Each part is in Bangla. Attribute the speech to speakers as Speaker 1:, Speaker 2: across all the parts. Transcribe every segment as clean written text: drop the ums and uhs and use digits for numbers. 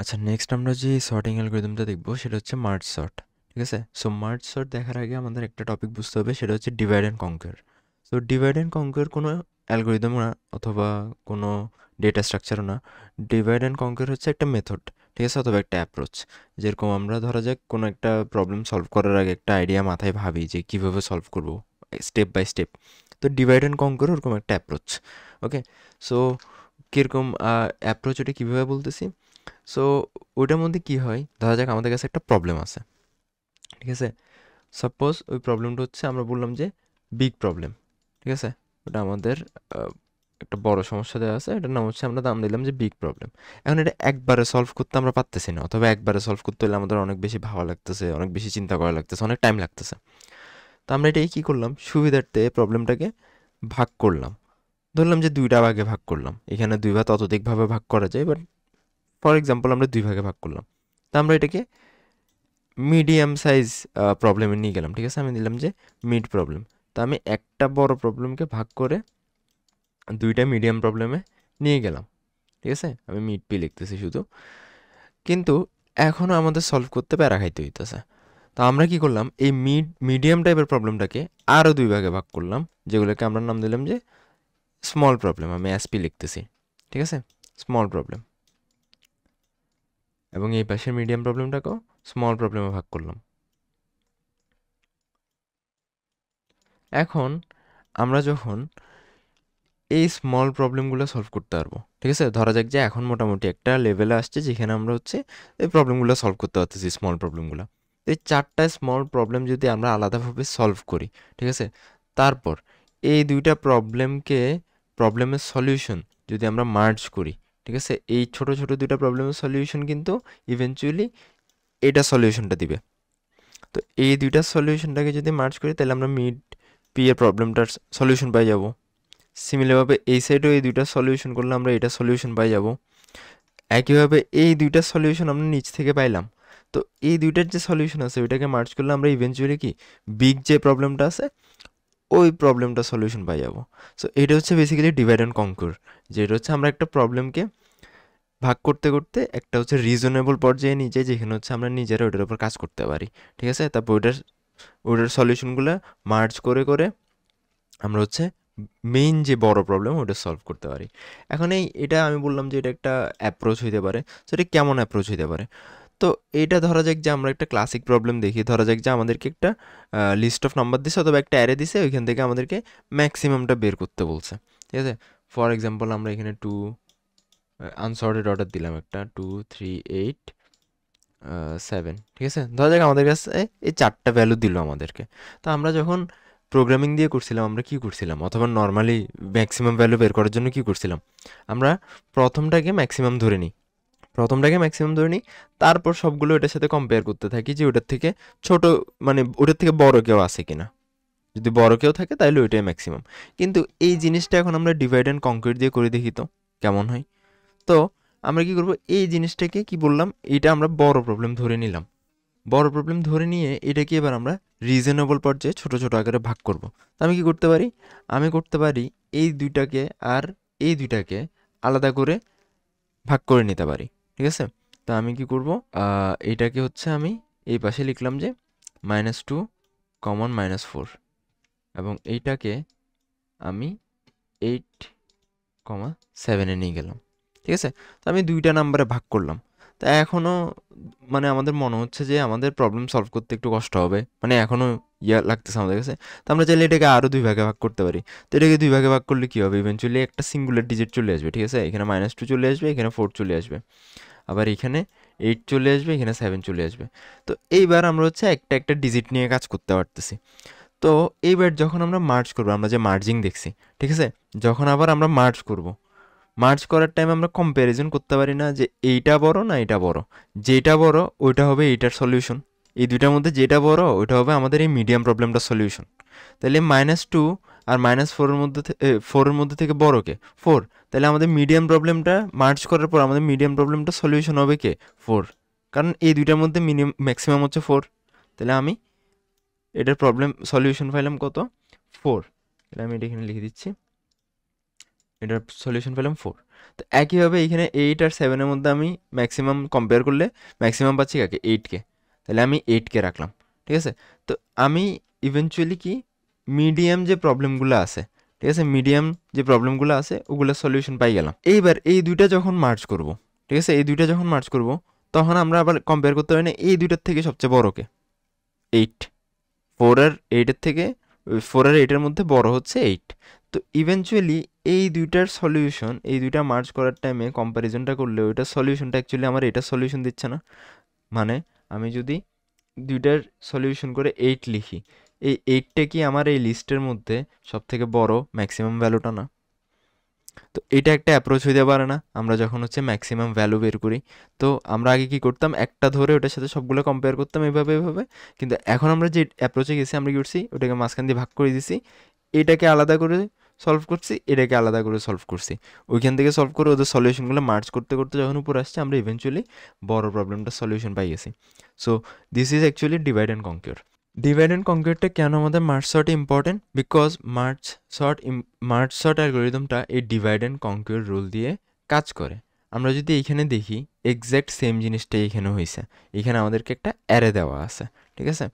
Speaker 1: আচ্ছা, নেক্সট আমরা যে সর্টিং অ্যালগরিদমটা দেখবো সেটা হচ্ছে মার্জ সর্ট। ঠিক আছে, সো মার্জ সর্ট দেখার আগে আমাদের একটা টপিক বুঝতে হবে, সেটা হচ্ছে divide and conquer. So divide and conquer কোনো অ্যালগরিদমও না, অথবা কোনো ডেটা স্ট্রাকচারও না। ডিভাইড অ্যান্ড কনকার হচ্ছে একটা মেথড, ঠিক আছে, অথবা একটা অ্যাপ্রোচ। যেরকম আমরা ধরা যাক কোনো একটা প্রবলেম সলভ করার আগে একটা আইডিয়া মাথায় ভাবি যে কীভাবে সলভ করব স্টেপ বাই স্টেপ। তো ডিভাইড অ্যান্ড কনকার ওরকম একটা অ্যাপ্রোচ। ওকে, সো কীরকম অ্যাপ্রোচ, ওটা কীভাবে বলতেছি। সো ওইটার মধ্যে কি হয়, ধরা যাক আমাদের কাছে একটা প্রবলেম আছে। ঠিক আছে, সাপোজ ওই প্রবলেমটা হচ্ছে, আমরা বললাম যে বিগ প্রবলেম। ঠিক আছে, ওটা আমাদের একটা বড় সমস্যা দেওয়া আছে, এটার নাম হচ্ছে, আমরা নাম দিলাম যে বিগ প্রবলেম। এখন এটা একবারে সলভ করতে আমরা পারতেছি না, অথবা একবারে সলভ করতে হলে আমাদের অনেক বেশি ভাবা লাগতেছে, অনেক বেশি চিন্তা করা লাগতেছে, অনেক টাইম লাগতেছে। তো আমরা এটাই কী করলাম, সুবিধার্থে প্রবলেমটাকে ভাগ করলাম। ধরলাম যে দুইটা ভাগে ভাগ করলাম, এখানে দুই ভাগ ততোধিকভাবে ভাগ করা যায়, বাট ফর এক্সাম্পল আমরা দুই ভাগে ভাগ করলাম। তা আমরা এটাকে মিডিয়াম সাইজ প্রবলেমে নিয়ে গেলাম। ঠিক আছে, আমি দিলাম যে মিড প্রবলেম। তো আমি একটা বড় প্রবলেমকে ভাগ করে দুইটা মিডিয়াম প্রবলেমে নিয়ে গেলাম। ঠিক আছে, আমি মিড পি লিখতেছি শুধু, কিন্তু এখনও আমাদের সলভ করতে প্যারা খাইতে হইতেছে। তো আমরা কি করলাম, এই মিডিয়াম টাইপের প্রবলেমটাকে আরও দুই ভাগে ভাগ করলাম, যেগুলোকে আমরা নাম দিলাম যে স্মল প্রবলেম। আমি এসপি লিখতেছি, ঠিক আছে, স্মল প্রবলেম। এবং এই পাশের মিডিয়াম প্রবলেমটাকেও স্মল প্রবলেমে ভাগ করলাম। এখন আমরা যখন এই স্মল প্রবলেমগুলো সলভ করতে পারবো, ঠিক আছে, ধরা যাক যে এখন মোটামুটি একটা লেভেলে আসছে যেখানে আমরা হচ্ছে এই প্রবলেমগুলো সলভ করতে পারতেছি, স্মল প্রবলেমগুলো। এই চারটা স্মল প্রবলেম যদি আমরা আলাদাভাবে সলভ করি, ঠিক আছে, তারপর এই দুইটা প্রবলেমের সলিউশন যদি আমরা মার্জ করি, ঠিক আছে, এই ছোট ছোট দুইটা প্রবলেমের সলিউশন কিন্তু ইভেনচুয়ালি এটা সলিউশনটা দিবে। তো এই দুইটা সলিউশনটাকে যদি মার্জ করি, তাহলে আমরা মিড পি এর প্রবলেমটার সলিউশন পাই যাব। সিমিলারভাবে এই সাইডেও এই দুইটা সলিউশন করলে আমরা এটা সলিউশন পাই যাব। একইভাবে এই দুইটা সলিউশন আমরা নিচ থেকে পাইলাম। তো এই দুইটার যে সলিউশন আছে ওইটাকে মার্চ করলে আমরা ইভেনচুয়ালি কি বিগ যে প্রবলেমটা আছে ওই প্রবলেমটা সলিউশন পাই যাব। সো এটা হচ্ছে বেসিক্যালি ডিভাইড অ্যান্ড কনকর, যেটা হচ্ছে আমরা একটা প্রবলেমকে ভাগ করতে করতে একটা হচ্ছে রিজনেবল পর্যায়ে নিয়ে যাই, যেখানে হচ্ছে আমরা নিজেরা ওটার উপর কাজ করতে পারি। ঠিক আছে, তারপর ওটার সলিউশনগুলো মার্চ করে করে আমরা হচ্ছে মেইন যে বড় প্রবলেম ওটা সলভ করতে পারি। এখন এটা আমি বললাম যে এটা একটা অ্যাপ্রোচ হইতে পারে। সো এটা কেমন অ্যাপ্রোচ হইতে পারে, তো এইটা ধরা যাক যে আমরা একটা ক্লাসিক প্রবলেম দেখি। ধরা যাক যে আমাদেরকে একটা লিস্ট অফ নাম্বার দিছে, অথবা একটা অ্যারে দিছে, ওইখান থেকে আমাদেরকে ম্যাক্সিমামটা বের করতে বলছে। ঠিক আছে, ফর এক্সাম্পল আমরা এখানে আনসর্টেড অর্ডার দিলাম, একটা 2 3 8 7। ঠিক আছে, ধরা যাক আমাদের কাছে এই চারটা ভ্যালু দিল আমাদেরকে। তো আমরা যখন প্রোগ্রামিং দিয়ে করছিলাম, আমরা কি করছিলাম, অথবা নর্মালি ম্যাক্সিমাম ভ্যালু বের করার জন্য কি করছিলাম, আমরা প্রথমটাকে ম্যাক্সিমাম ধরে নিই, তারপর সবগুলো এটার সাথে কম্পেয়ার করতে থাকি যে ওটার থেকে ছোট, মানে ওটার থেকে বড় কেউ আছে কিনা। যদি বড় কেউ থাকে তাহলে ওইটাই ম্যাক্সিমাম। কিন্তু এই জিনিসটা এখন আমরা ডিভাইড অ্যান্ড কনক্রিট দিয়ে করে দেখি তো কেমন হয়। তো আমরা কি করব, এই জিনিসটাকে কি বললাম, এটা আমরা বড় প্রবলেম ধরে নিলাম। বড় প্রবলেম ধরে নিয়ে এটাকে এবার আমরা রিজনেবল পর্যায়ে ছোট ছোট আকারে ভাগ করব। তো আমি কি করতে পারি, আমি করতে পারি এই দুইটাকে আর এই দুইটাকে আলাদা করে ভাগ করে নিতে পারি। ঠিক আছে, তো আমি কি করব, এইটাকে হচ্ছে আমি এই পাশে লিখলাম যে -2 কমন -4, এবং এইটাকে আমি 8,7 নিয়ে গেলাম। ঠিক আছে, তো আমি দুইটা নাম্বারে ভাগ করলাম। তা এখনও মানে আমাদের মনে হচ্ছে যে আমাদের প্রবলেম সলভ করতে একটু কষ্ট হবে, মানে এখনও লাগতেছে আমাদের কাছে। তো আমরা চাইলে এটাকে আরও দুই ভাগে ভাগ করতে পারি। তো এটাকে দুই ভাগে ভাগ করলে কী হবে, ইভেনচুয়ালি একটা সিঙ্গুলার ডিজিট চলে আসবে। ঠিক আছে, এখানে -2 চলে আসবে, এখানে 4 চলে আসবে, আবার এখানে 8 চলে আসবে, এখানে 7 চলে আসবে। তো এইবার আমরা হচ্ছে একটা একটা ডিজিট নিয়ে কাজ করতে পারতেছি। তো এইবার যখন আমরা মার্জ করবো, আমরা যে মার্জিং দেখছি, ঠিক আছে, যখন আবার আমরা মার্জ করার টাইম আমরা কম্প্যারিজন করতে পারি না যে এইটা বড় না এটা বড়। যেটা বড় ওইটা হবে এইটার সলিউশন, এই দুইটার মধ্যে যেটা বড় ওইটা হবে আমাদের এই মিডিয়াম প্রবলেমটার সলিউশন। তাহলে -2 আর -4-এর মধ্যে 4-এর মধ্যে থেকে বড় কে 4, তাহলে আমাদের মিডিয়াম প্রবলেমটা মার্জ করার পর আমাদের মিডিয়াম প্রবলেমটা সলিউশন হবে কে 4, কারণ এই দুইটার মধ্যে ম্যাক্সিমাম হচ্ছে 4। তাহলে আমি এটার প্রবলেম সলিউশন পাইলাম কত, 4। তাহলে আমি এটা এখানে লিখে দিচ্ছি, এটার সলিউশন পেলাম 4। তো একইভাবে এখানে 8 আর 7-এর মধ্যে আমি ম্যাক্সিমাম কম্পেয়ার করলে ম্যাক্সিমাম পাচ্ছি কাকে, 8-কে। তাহলে আমি 8-কে রাখলাম, ঠিক আছে। তো আমি ইভেনচুয়ালি কি মিডিয়াম যে প্রবলেমগুলো আছে, ঠিক আছে, মিডিয়াম যে প্রবলেমগুলো আছে ওগুলোর সলিউশন পাই গেলাম। এইবার এই দুইটা যখন মার্চ করব, ঠিক আছে, এই দুইটা যখন মার্চ করব তখন আমরা আবার কম্পেয়ার করতে পারি না এই দুইটার থেকে সবচেয়ে বড়কে 8। 4 আর 8-এর থেকে 4 আর 8-এর মধ্যে বড় হচ্ছে 8। তো ইভেনচুয়ালি এই দুইটার সলিউশন, এই দুইটা মার্চ করার টাইমে কম্প্যারিজনটা করলে ওইটার সলিউশনটা অ্যাকচুয়ালি আমার এটার সলিউশন দিচ্ছে না। মানে আমি যদি দুইটার সলিউশন করে 8 লিখি, এই 8টা কি আমার এই লিস্টের মধ্যে সব থেকে বড় ম্যাক্সিমাম ভ্যালুটা না? তো এটা একটা অ্যাপ্রোচ হইতে পারে না আমরা যখন হচ্ছে ম্যাক্সিমাম ভ্যালু বের করি। তো আমরা আগে কি করতাম, একটা ধরে ওটার সাথে সবগুলো কম্পেয়ার করতাম এভাবে এভাবে, কিন্তু এখন আমরা যে অ্যাপ্রোচে গেছি আমরা কি করছি, ওটাকে মাঝখান দিয়ে ভাগ করে দিছি, এটাকে আলাদা করে সলভ করছি, এটাকে আলাদা করে সলভ করছি। ওইখান থেকে সলভ করে ওদের সলিউশনগুলো মার্চ করতে করতে যখন উপর আসছে আমরা ইভেনচুয়ালি বড় প্রবলেমটার সলিউশন পাই গেছি। So this is actually divide and conquer. Divide and কনকিউরটা কেন আমাদের merge sort important? Because merge sort অ্যালগোরিদমটা এই ডিভাইড অ্যান্ড কনকিউর রুল দিয়ে কাজ করে। আমরা যদি এইখানে দেখি এক্স্যাক্ট সেম জিনিসটাই এখানে হয়েছে। এখানে আমাদেরকে একটা অ্যারে দেওয়া আছে, ঠিক আছে।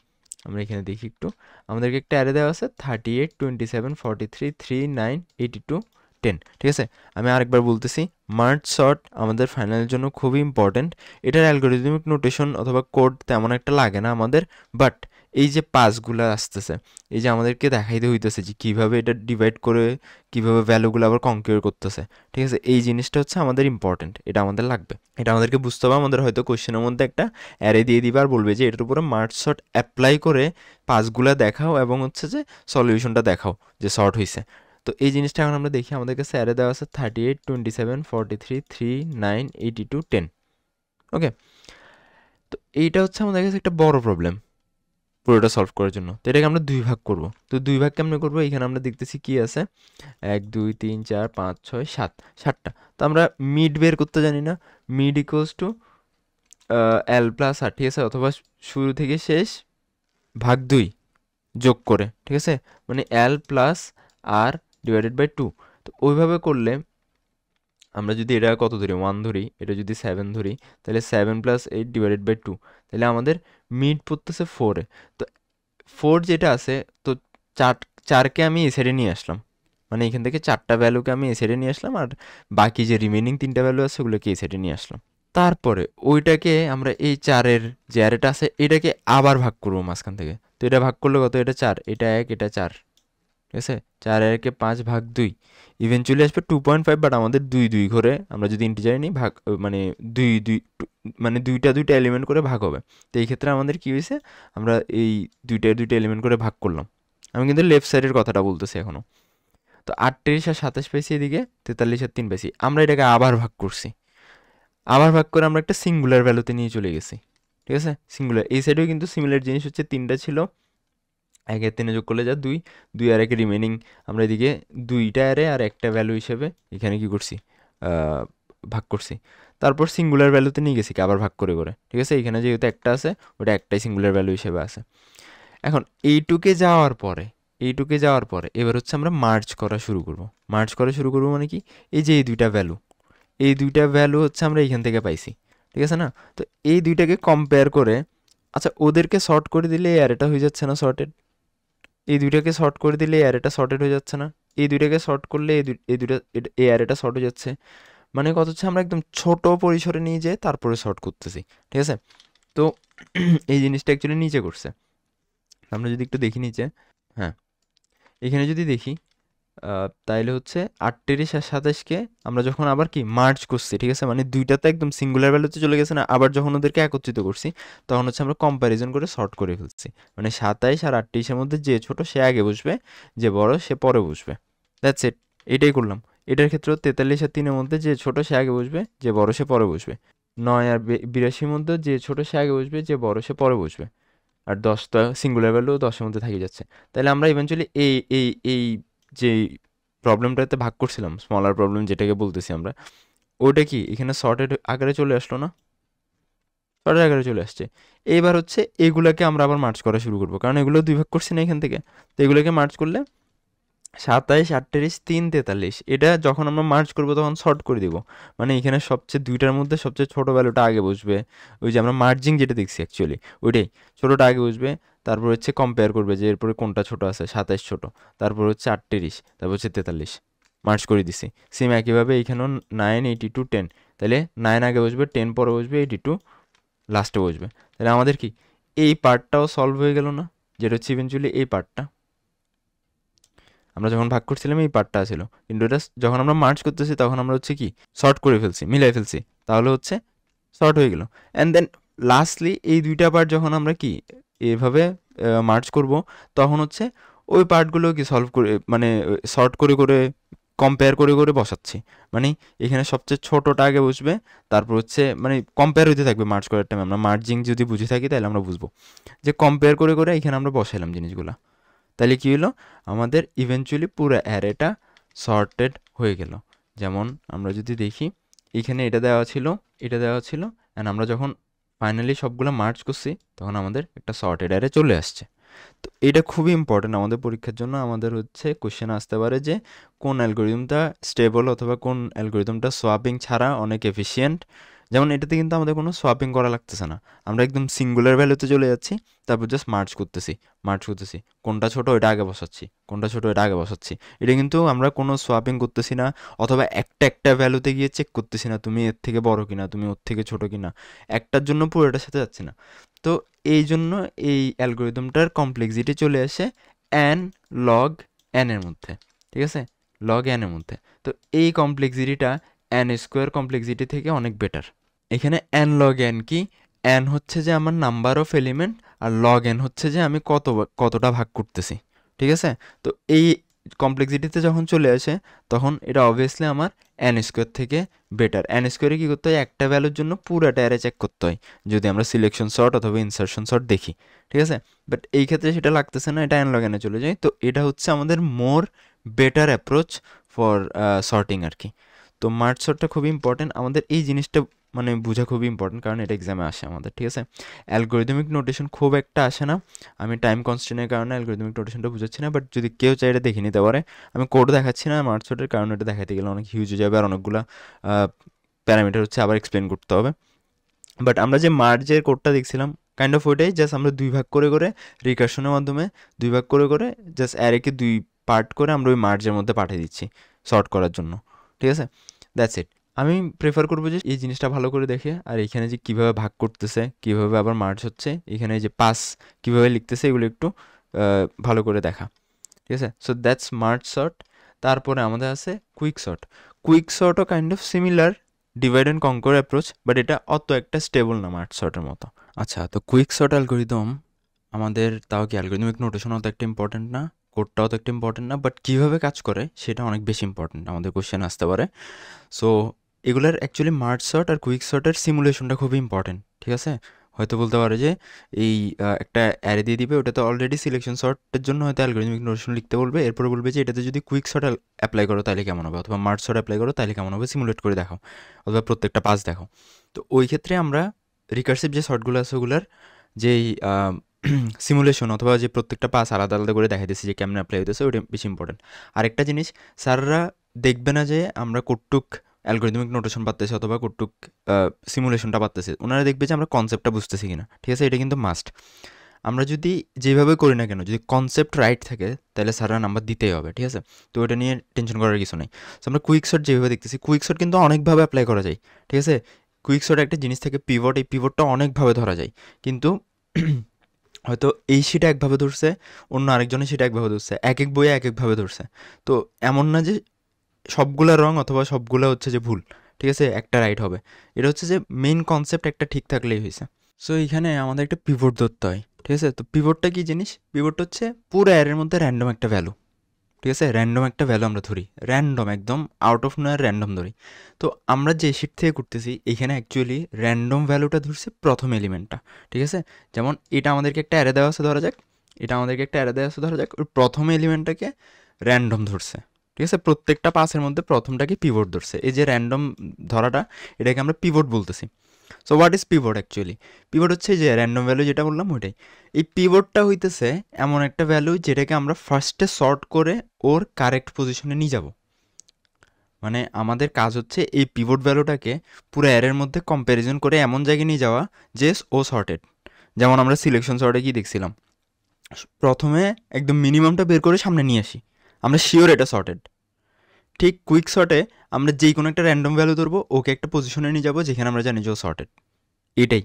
Speaker 1: আমরা এখানে দেখি একটু, আমাদেরকে একটা অ্যারে দেওয়া আছে 38, 27, 43, 3, 9, 82, 10, ঠিক আছে। আমি আরেকবার বলতেছি, মার্চ সর্ট আমাদের ফাইনালের জন্য খুবই ইম্পর্টেন্ট। এটার অ্যালগোরিদমিক নোটেশন অথবা কোড তেমন একটা লাগে না আমাদের, বাট এই যে পাসগুলো আসতেছে, এই যে আমাদেরকে দেখাইতে হইতেছে যে কীভাবে এটা ডিভাইড করে কীভাবে ভ্যালুগুলো আবার কনকিউর করতেছে, ঠিক আছে, এই জিনিসটা হচ্ছে আমাদের ইম্পর্টেন্ট, এটা আমাদের লাগবে, এটা আমাদেরকে বুঝতে হবে। আমাদের হয়তো কোশ্চেনের মধ্যে একটা অ্যারে দিয়ে দিবে আর বলবে যে এটার উপরে মার্চ সর্ট অ্যাপ্লাই করে পাসগুলো দেখাও এবং হচ্ছে যে সলিউশনটা দেখাও যে সর্ট হয়েছে। তো এই জিনিসটা এখন আমরা দেখি, আমাদের কাছে অ্যারে দেওয়া আছে 38, 27, 43, 3, 9, 82, 10, ওকে। তো এইটা হচ্ছে আমাদের কাছে একটা বড় প্রবলেম পুরোটা সলভ করার জন্য। তো এটাকে আমরা দুই ভাগ করব। তো দুই ভাগ কেমন করবো, এখানে আমরা দেখতেছি কি আছে, 1, 2, 3, 4, 5, 6, 7, 7টা। তো আমরা মিড বের করতে জানি না, mid equals to l plus r, ঠিক আছে, অথবা শুরু থেকে শেষ ভাগ 2 যোগ করে, ঠিক আছে, মানে এল প্লাস আর ডিভাইডেড বাই 2। তো ওইভাবে করলে আমরা যদি এটা কত ধরি, 1 ধরি, এটা যদি 7 ধরি, তাহলে 7 প্লাস 8 ডিভাইডেড বাই 2, তাহলে আমাদের মিড পড়তেছে 4-এ। তো 4 যেটা আছে, তো 4কে আমি এই সাইডে নিয়ে আসলাম, মানে এখান থেকে 4টা ভ্যালুকে আমি এই সাইডে নিয়ে আসলাম, আর বাকি যে রিমেনিং 3টা ভ্যালু আছে ওগুলোকে এই সাইডে নিয়ে আসলাম। তারপরে ওইটাকে আমরা এই 4-এর যে অ্যারেটা আছে এটাকে আবার ভাগ করবো মাঝখান থেকে। তো এটা ভাগ করলে কত, এটা 4, এটা 1, এটা 4, ঠিক আছে, 4 আর 1-এ 5 ভাগ 2, ইভেনচুয়ালি আসবে 2.5, বাট আমাদের 2 2 করে আমরা যদি ইন্টিজারে নিই ভাগ, মানে 2 2 মানে দুইটা এলিমেন্ট করে ভাগ হবে। তো এই ক্ষেত্রে আমাদের কী হয়েছে, আমরা এই দুইটা এলিমেন্ট করে ভাগ করলাম। আমি কিন্তু লেফট সাইডের কথাটা বলতেছি এখনও। তো 38 আর 27 পাইছি, এদিকে 43 আর 3 পাইছি। আমরা এটাকে আবার ভাগ করছি, আবার ভাগ করে আমরা একটা সিঙ্গুলার ভ্যালুতে নিয়ে চলে গেছি, ঠিক আছে, সিঙ্গুলার। এই সাইডেও কিন্তু সিমিলার জিনিস হচ্ছে, 3টা ছিল, 1 আর 3 যোগ করলে যা 2, 2 আর 1 রিমেনিং, আমরা এদিকে 2টা অ্যারে আর একটা ভ্যালু হিসেবে এখানে কি করছি, ভাগ করছি। তারপর সিঙ্গুলার ভ্যালুতে নিয়ে গেছি আবার ভাগ করে করে, ঠিক আছে। এখানে যেহেতু একটা আছে ওটা একটাই সিঙ্গুলার ভ্যালু হিসেবে আছে। এখন এইটুকে যাওয়ার পরে এবার হচ্ছে আমরা মার্চ করা শুরু করব। মার্চ করা শুরু করব মানে কি, এই যে এই দুইটা ভ্যালু হচ্ছে আমরা এইখান থেকে পাইছি, ঠিক আছে না। তো এই দুইটাকে কম্পেয়ার করে, আচ্ছা ওদেরকে শর্ট করে দিলে এই অ্যারেটা হয়ে যাচ্ছে না সর্টেড, এই দুইটাকে শর্ট করে দিলে এই অ্যারেটা শর্টেড হয়ে যাচ্ছে না, এই দুইটাকে শর্ট করলে এই অ্যারেটা শর্ট হয়ে যাচ্ছে। মানে কত হচ্ছে, আমরা একদম ছোট পরিসরে নিয়ে যেয়ে তারপরে শর্ট করতেছি, ঠিক আছে। তো এই জিনিসটা অ্যাকচুয়ালি নিচে করছে। আমরা যদি একটু দেখি নিচে, হ্যাঁ এখানে যদি দেখি, তাইলে হচ্ছে 38 আর 27কে আমরা যখন আবার কি মার্চ করছি, ঠিক আছে, মানে দুইটাতে একদম সিঙ্গুলার ভ্যালুতে চলে গেছে না, আবার যখন ওদেরকে একত্রিত করছি তখন হচ্ছে আমরা কম্প্যারিজন করে শর্ট করে ফেলছি। মানে 27 আর 38-এর মধ্যে যে ছোট সে আগে বসবে, যে বড় সে পরে বসবে, দ্যাটস ইট, এটাই করলাম। এটার ক্ষেত্রেও 43 আর 3-এর মধ্যে যে ছোট সে আগে বসবে, যে বড় সে পরে বসবে। 9 আর 82-র মধ্যে যে ছোট সে আগে বসবে, যে বড় সে পরে বসবে। আর 10টা সিঙ্গুলার ভ্যালু 10-এর মধ্যে থেকে যাচ্ছে। তাহলে আমরা ইভেনচুয়ালি এই যে প্রবলেমটাতে ভাগ করছিলাম, স্মলার প্রবলেম যেটাকে বলতেছি আমরা, ওটা কি এখানে শর্টেড আকারে চলে আসলো না, শর্টের আকারে চলে আসছে। এইবার হচ্ছে এগুলোকে আমরা আবার মার্চ করা শুরু করবো, কারণ এগুলো দুই ভাগ করছি না এখান থেকে। তো এগুলোকে মার্চ করলে 27, 38, 3, 43 এটা যখন আমরা মার্চ করবো তখন শর্ট করে দিব, মানে এখানে সবচেয়ে দুইটার মধ্যে সবচেয়ে ছোট ভ্যালুটা আগে বসবে, ওই যে আমরা মার্জিং যেটা দেখছি অ্যাকচুয়ালি ওইটাই, ছোটোটা আগে বসবে, তারপর হচ্ছে কম্পেয়ার করবে যে এরপরে কোনটা ছোট আছে, 27 ছোট, তারপর হচ্ছে 38, তারপর হচ্ছে 43, মার্চ করে দিছি। সেম একইভাবে এইখানেও 9, 82, 10, তাহলে 9 আগে বসবে, 10 পরে বসবে, 82 লাস্টে বসবে। তাহলে আমাদের কি এই পার্টটাও সলভ হয়ে গেল না, যেটা হচ্ছে ইভেনচুয়ালি এই পার্টটা আমরা যখন ভাগ করছিলাম এই পার্টটা ছিল, কিন্তু এটা যখন আমরা মার্চ করতেছি তখন আমরা হচ্ছে কি শর্ট করে ফেলছি, মিলাই ফেলছি, তাহলে হচ্ছে শর্ট হয়ে গেল। অ্যান্ড দেন লাস্টলি এই দুইটা পার্ট যখন আমরা কি এভাবে মার্চ করব তখন হচ্ছে ওই পার্টগুলো কি সলভ করে মানে শর্ট করে করে কম্পেয়ার করে করে বসাচ্ছি, মানে এখানে সবচেয়ে ছোটোটা আগে বসবে, তারপর হচ্ছে মানে কম্পেয়ার হইতে থাকবে মার্চ করার টাইমে, আমরা মার্জিং যদি বুঝে থাকি তাহলে আমরা বুঝবো যে কম্পেয়ার করে করে এখানে আমরা বসাইলাম জিনিসগুলো। তাহলে কী হলো, আমাদের ইভেনচুয়ালি পুরো অ্যারেটা সর্টেড হয়ে গেল। যেমন আমরা যদি দেখি এখানে এটা দেওয়া ছিল, এটা দেওয়া ছিল, অ্যান্ড আমরা যখন ফাইনালি সবগুলো মার্চ করছি তখন আমাদের একটা সর্টেড অ্যারে চলে আসছে। তো এটা খুবই ইম্পর্টেন্ট আমাদের পরীক্ষার জন্য, আমাদের হচ্ছে কোশ্চেন আসতে পারে যে কোন অ্যালগোরিদমটা স্টেবল অথবা কোন অ্যালগোরিদমটা সোয়াপিং ছাড়া অনেক এফিশিয়েন্ট। যেমন এটাতে কিন্তু আমাদের কোনো সোয়াপিং করা লাগতেছে না, আমরা একদম সিঙ্গুলার ভ্যালুতে চলে যাচ্ছি, তারপর জাস্ট মার্চ করতেছি, কোনটা ছোট ওইটা আগে বসাচ্ছি, কোনটা ছোট ওইটা আগে বসাচ্ছি। এটা কিন্তু আমরা কোনো সোয়াপিং করতেছি না, অথবা একটা একটা ভ্যালুতে গিয়ে চেক করতেছি না তুমি এর থেকে বড় কিনা, তুমি ওর থেকে ছোট কিনা, একটার জন্য পুরোটার সাথে যাচ্ছি না। তো এই জন্য এই অ্যালগোরিদমটার কমপ্লেক্সিটি চলে আসে n log n এর মধ্যে, ঠিক আছে, log n এর মধ্যে। তো এই কমপ্লেক্সিটিটা n স্কোয়ার কমপ্লেক্সিটি থেকে অনেক বেটার। এখানে n log n কি, n হচ্ছে যে আমার নাম্বার অফ এলিমেন্ট, আর log n হচ্ছে যে আমি কতটা ভাগ করতেছি, ঠিক আছে। তো এই কমপ্লেক্সিটিতে যখন চলে আসে তখন এটা অবভিয়াসলি আমার n স্কোয়ার থেকে বেটার। n স্কোয়ারে কী করতে হয়, একটা ভ্যালুর জন্য পুরোটা অ্যারে চেক করতে হয় যদি আমরা সিলেকশন সর্ট অথবা ইনসারশন সর্ট দেখি, ঠিক আছে। বাট এই ক্ষেত্রে সেটা লাগতেছে না, এটা n log n এ চলে যায়। তো এটা হচ্ছে আমাদের more better approach for sorting আর কি। তো মার্চ সর্টটা খুবই ইম্পর্টেন্ট, আমাদের এই জিনিসটা মানে বোঝা খুবই ইম্পর্টেন্ট, কারণ এটা এক্সামে আসে আমাদের, ঠিক আছে। অ্যালগোরিদমিক নোটেশন খুব একটা আসে না, আমি টাইম কনস্ট্রেন্টের কারণে অ্যালগোরিদমিক নোটেশনটা বুঝাচ্ছি না, বাট যদি কেউ চাই এটা দেখে নিতে পারে। আমি কোড দেখাচ্ছি না মার্চ সর্টের, কারণ এটা দেখাতে গেলে অনেক হিউজ হয়ে যাবে আর অনেকগুলো প্যারামিটার হচ্ছে আবার এক্সপ্লেন করতে হবে। বাট আমরা যে মার্জের কোডটা দেখছিলাম কাইন্ড অফ ওইটাই, জাস্ট আমরা দুই ভাগ করে করে রিকার্শনের মাধ্যমে দুই ভাগ করে করে জাস্ট অ্যারেকে দুই পার্ট করে আমরা ওই মার্জের মধ্যে পাঠিয়ে দিচ্ছি সর্ট করার জন্য, ঠিক আছে। That's it. আমি প্রেফার করবো যে এই জিনিসটা ভালো করে দেখে, আর এখানে যে কীভাবে ভাগ করতেছে, কীভাবে আবার মার্জ হচ্ছে, এখানে যে পাস কীভাবে লিখতেছে, এগুলো একটু ভালো করে দেখা, ঠিক আছে। So that's merge sort. তারপরে আমাদের আছে কুইক সর্ট। কুইক সর্টও kind of similar divide and conquer approach, but এটা অত একটা স্টেবল না মার্জ সর্টের মতো। আচ্ছা, তো কুইক সর্ট অ্যালগোরিদম আমাদের তাও কি অ্যালগোরিদমিক নোটেশন অত একটা ইম্পর্টেন্ট না, কোডটাও তো একটা ইম্পর্টেন্ট না, বাট কীভাবে কাজ করে সেটা অনেক বেশি ইম্পর্টেন্ট, আমাদের কোশ্চেন আসতে পারে। সো এগুলার অ্যাকচুয়ালি মার্জ সর্ট আর কুইক সর্টের সিমুলেশনটা খুবই ইম্পর্টেন্ট, ঠিক আছে। হয়তো বলতে পারে যে এই একটা অ্যারে দিয়ে দিবে, ওটাতে অলরেডি সিলেকশন সর্টের জন্য হয়তো অ্যালগোরিদমিক নোটেশন লিখতে বলবে, এরপরে বলবে যে এটাতে যদি কুইক সর্ট অ্যাপ্লাই করো তাহলে কেমন হবে, অথবা মার্জ সর্ট অ্যাপ্লাই করো তাহলে কেমন হবে, সিমুলেট করে দেখাও, অথবা প্রত্যেকটা পাস দেখাও। তো ওই ক্ষেত্রে আমরা রিকার্সিভ যে শর্টগুলো আছে ওগুলার যেই সিমুলেশন অথবা যে প্রত্যেকটা পাস আলাদা আলাদা করে দেখাইতেছি যে কেমন অ্যাপ্লাই হতেছে, ওটা বেশি ইম্পর্টেন্ট। আরেকটা জিনিস, স্যাররা দেখবে না যে আমরা কটুক অ্যালগোরিদমিক নোটেশন পাচ্তেছি অথবা কটুক সিমুলেশনটা পাচ্তেছি, ওনারা দেখবে যে আমরা কনসেপ্টটা বুঝতেছি কিনা, ঠিক আছে। এটা কিন্তু মাস্ট। আমরা যদি যেভাবে করি না কেন, যদি কনসেপ্ট রাইট থাকে তাহলে স্যাররা নাম্বার দিতেই হবে, ঠিক আছে। তো ওটা নিয়ে টেনশন করার কিছু নেই। তো আমরা কুইক শট যেভাবে দেখতেছি, কুইক শট কিন্তু অনেকভাবে অ্যাপ্লাই করা যায়, ঠিক আছে। কুইক শট একটা জিনিস থেকে পিভট, এই পিভটটা অনেকভাবে ধরা যায়, কিন্তু হয়তো এই শিটা একভাবে ধরছে, অন্য আরেকজনের শিটা একভাবে ধরছে, এক এক বইয়ে এক একভাবে ধরছে। তো এমন না যে সবগুলা রং অথবা সবগুলা হচ্ছে যে ভুল, ঠিক আছে, একটা রাইট হবে। এটা হচ্ছে যে মেইন কনসেপ্ট একটা ঠিক থাকলেই হয়েছে। সো এইখানে আমাদের একটা পিভট ধরতে হয়, ঠিক আছে। তো পিভটটা কী জিনিস, পিভটটা হচ্ছে পুরো অ্যারের মধ্যে র্যান্ডম একটা ভ্যালু, ঠিক আছে। র্যান্ডম একটা ভ্যালু আমরা ধরি, র্যান্ডম একদম আউট অফ নোয়ার র্যান্ডম ধরি। তো আমরা যে শিট থেকে করতেছি এখানে অ্যাকচুয়ালি র্যান্ডম ভ্যালুটা ধরছে প্রথম এলিমেন্টটা, ঠিক আছে। যেমন এটা আমাদেরকে একটা অ্যারে দেওয়া আছে ধরা যাক, এটা আমাদেরকে একটা অ্যারে দেওয়া আছে ধরা যাক, ওই প্রথম এলিমেন্টটাকে র্যান্ডম ধরছে, ঠিক আছে। প্রত্যেকটা পাসের মধ্যে প্রথমটাকে পিভট ধরছে, এই যে র্যান্ডম ধরাটা এটাকে আমরা পিভট বলতেছি। So what is pivot actually? Pivot হচ্ছে যে র্যান্ডম ভ্যালু যেটা বললাম ওইটাই। এই পিভটটা হইতেছে এমন একটা ভ্যালু যেটাকে আমরা ফার্স্টে সর্ট করে ওর কারেক্ট পজিশনে নিয়ে যাব। মানে আমাদের কাজ হচ্ছে এই পিভট ভ্যালুটাকে পুরো অ্যারের মধ্যে কম্প্যারিজন করে এমন জায়গায় নিয়ে যাওয়া যে ও সর্টেড। যেমন আমরা সিলেকশন সর্টে কি দেখছিলাম, প্রথমে একদম মিনিমামটা বের করে সামনে নিয়ে আসি, আমরা শিওর এটা সর্টেড। ঠিক কুইক সর্টে আমরা যেই কোনো একটা র্যান্ডম ভ্যালু ধরবো, ওকে একটা পজিশনে নিয়ে যাবো যেখানে আমরা জানি যে ও সর্টেড। এটাই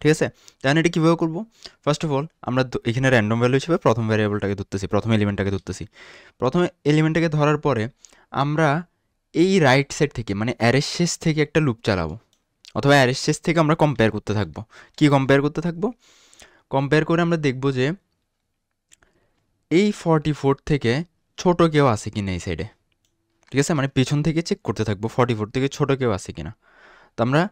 Speaker 1: ঠিক আছে। তাহলে এটা কীভাবে করবো? ফার্স্ট অফ অল আমরা এখানে র্যান্ডম ভ্যালু হিসেবে প্রথম ভ্যারিয়েবলটাকে ধরতেছি, প্রথম এলিমেন্টটাকে ধরতেছি। প্রথম এলিমেন্টটাকে ধরার পরে আমরা এই রাইট সাইড থেকে মানে অ্যারের শেষ থেকে একটা লুপ চালাবো, অথবা অ্যারের শেষ থেকে আমরা কম্পেয়ার করতে থাকবো। কি কম্পেয়ার করতে থাকবো? কম্পেয়ার করে আমরা দেখব যে এই 44 থেকে ছোট কেউ আছে কিনা এই সাইডে। ঠিক আছে, মানে পেছন থেকে চেক করতে থাকবো 44 থেকে ছোট কেউ আছে কিনা। তো আমরা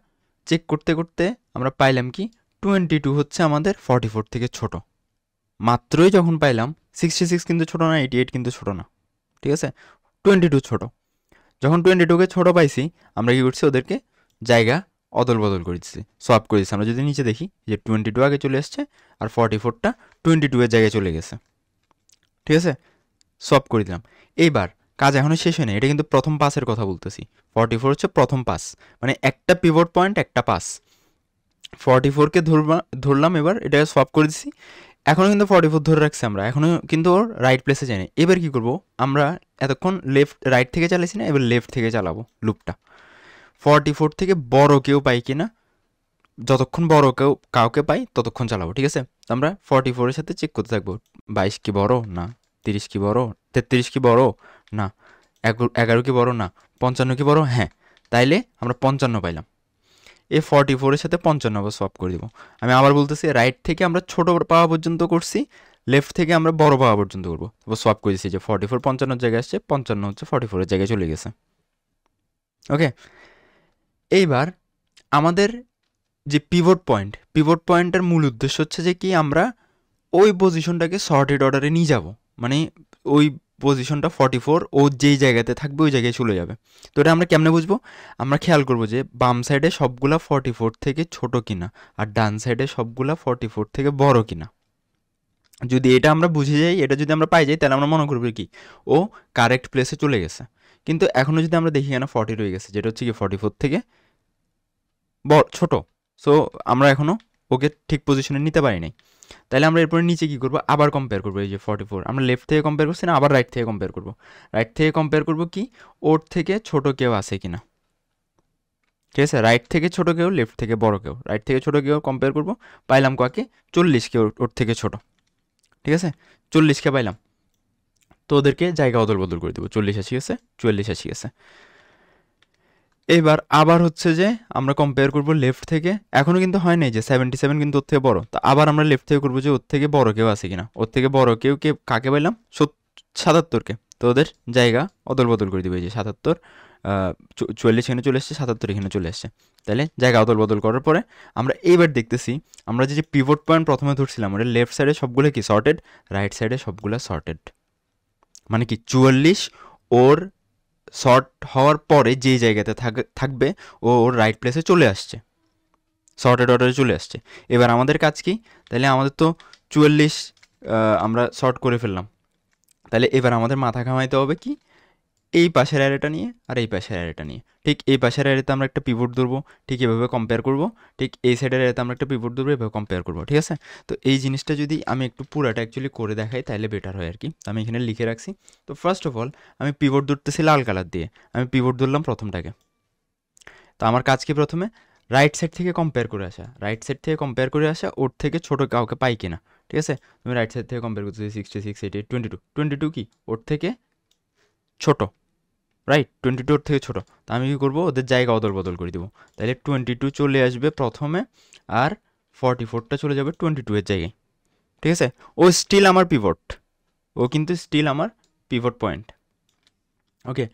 Speaker 1: চেক করতে করতে আমরা পাইলাম কি 22 হচ্ছে আমাদের 44 থেকে ছোট। মাত্রই যখন পাইলাম 66 কিন্তু ছোট না, 88 কিন্তু ছোট না। ঠিক আছে, 22 ছোট। যখন 22কে ছোট পাইছি, আমরা কি করছি, ওদেরকে জায়গা অদল বদল করে দিচ্ছি, সোয়াপ করে দিচ্ছি। আমরা যদি নিচে দেখি যে 22 আগে চলে আসছে আর 44টা 22 এর জায়গায় চলে গেছে। ঠিক আছে, সোয়াপ করে দিলাম। এইবার কাজ এখনও শেষ হয়নি, এটা কিন্তু প্রথম পাসের কথা বলতেছি। 44 হচ্ছে প্রথম পাস, মানে একটা পিভট পয়েন্ট একটা পাস। 44কে ধরলাম, এবার এটাকে সোয়াপ করে দিচ্ছি। এখনও কিন্তু 44 ধরে রাখছি আমরা, এখনও কিন্তু ওর রাইট প্লেসে যায়নি। এবার কি করব, আমরা এতক্ষণ রাইট থেকে চালাইছি না, এবার লেফট থেকে চালাবো লুপটা। 44 থেকে বড় কেউ পাই কিনা, যতক্ষণ বড় কাউকে পাই ততক্ষণ চালাবো। ঠিক আছে, আমরা 44-এর সাথে চেক করতে থাকবো, 22 কি বড় না, 30 কি বড়, 33 কি বড় না, 11 কি বড় না, 55 কি বড়, হ্যাঁ, তাইলে আমরা 55 পাইলাম। এই 44-এর সাথে 55 আবার সোয়াপ করে দিব। আমি আবার বলতেছি, রাইট থেকে আমরা ছোট পাওয়া পর্যন্ত করছি, লেফট থেকে আমরা বড় পাওয়া পর্যন্ত করবো। তারপর সোয়াপ করে দিচ্ছি যে 44 55 জায়গায় আসছে, 55 হচ্ছে 44-এর জায়গায় চলে গেছে। ওকে, এইবার আমাদের যে পিভট পয়েন্টের মূল উদ্দেশ্য হচ্ছে যে কি, আমরা ওই পজিশনটাকে সর্টেড অর্ডারে নিয়ে যাব। মানে ওই পজিশনটা 44 ও যেই জায়গাতে থাকবে ওই জায়গায় চলে যাবে। তো এটা আমরা কেমনে বুঝবো? আমরা খেয়াল করবো যে বাম সাইডে সবগুলা 44 থেকে ছোট কিনা, আর ডান সাইডে সবগুলা 44 থেকে বড় কিনা। যদি এটা আমরা বুঝে যাই, এটা যদি আমরা পাই যাই, তাহলে আমরা মনে করবো কি ও কারেক্ট প্লেসে চলে গেছে। কিন্তু এখনও যদি আমরা দেখি কেন 40 রয়ে গেছে, যেটা হচ্ছে কি 44 থেকে ছোট। সো আমরা এখনও ওকে ঠিক পজিশনে নিতে পারি নাই। তাহলে আমরা এরপরে নিচে কী করবো, আবার কম্পেয়ার করবো। এই যে 44 আমরা লেফট থেকে কম্পেয়ার করছি না, আবার রাইট থেকে কম্পেয়ার করবো। রাইট থেকে কম্পেয়ার করবো কি, ওর থেকে ছোট কেউ আছে কিনা। ঠিক আছে, রাইট থেকে ছোট কেউ, লেফট থেকে বড় কেউ। রাইট থেকে ছোট কেউ কম্পেয়ার করবো, পাইলাম কাকে, 40 কেউ ওর থেকে ছোট। ঠিক আছে, 40কে পাইলাম, তো ওদেরকে জায়গা অদল বদল করে দেবো। 40 আসি গেছে, 44 আসি গেছে। এবার আবার হচ্ছে যে আমরা কম্পেয়ার করবো লেফট থেকে, এখনও কিন্তু হয় নাই যে 77 কিন্তু ওর থেকে বড়। তো আবার আমরা লেফট থেকে করবো যে ওর থেকে বড় কেউ আছে কিনা। ওর থেকে বড় কেউ কাকে পাইলাম, 77কে। তো ওদের জায়গা অদল বদল করে দিবে, যে 77 44 এখানে চলে এসছে, 77 এখানে চলে এসছে। তাহলে জায়গা অদল বদল করার পরে আমরা এইবার দেখতেছি, আমরা যে পিভট পয়েন্ট প্রথমে ধরছিলাম, ওটা লেফট সাইডে সবগুলো কি সর্টেড, রাইট সাইডে সবগুলো সর্টেড। মানে কি 44 ওর শর্ট হওয়ার পরে যেই জায়গাতে থাকবে ও ওর রাইট প্লেসে চলে আসছে, শর্টেড অর্ডারে চলে আসছে। এবার আমাদের কাজ কি, তাহলে আমাদের তো 44 আমরা শর্ট করে ফেললাম। তাহলে এবার আমাদের মাথা ঘামাইতে হবে কি, এই পাশের অ্যারেটা নিয়ে আর এই পাশের অ্যারেটা নিয়ে। ঠিক এই পাশের অ্যারেতে আমরা একটা পিভট ধরবো, ঠিক এভাবে কম্পেয়ার করবো। ঠিক এই সাইডের অ্যারেতে আমরা একটা পিভট ধরবো, এভাবে কম্পেয়ার করবো। ঠিক আছে, তো এই জিনিসটা যদি আমি একটু পুরাটা অ্যাকচুয়ালি করে দেখাই তাহলে বেটার হয় আর কি। আমি এখানে লিখে রাখছি। তো ফার্স্ট অফ অল আমি পিভট ধরতেছি লাল কালার দিয়ে, আমি পিভট ধরলাম প্রথমটাকে। তো আমার কাজ কি, প্রথমে রাইট সাইড থেকে কম্পেয়ার করে আসা, রাইট সাইড থেকে কম্পেয়ার করে আসা ওর থেকে ছোটো কাউকে পাই কিনা। ঠিক আছে, তুমি রাইট সাইড থেকে কম্পেয়ার করতেছি 66 88 22, 22 কি ওর থেকে ছোটো, রাইট, 22 ওর থেকে ছোটো। তা আমি কী করবো, ওদের জায়গা অদল বদল করে দেবো। তাহলে 22 চলে আসবে প্রথমে, আর 44টা চলে যাবে 22 এর জায়গায়। ঠিক আছে, ও স্টিল আমার পিভট, ও কিন্তু স্টিল আমার পিভট পয়েন্ট। ওকে,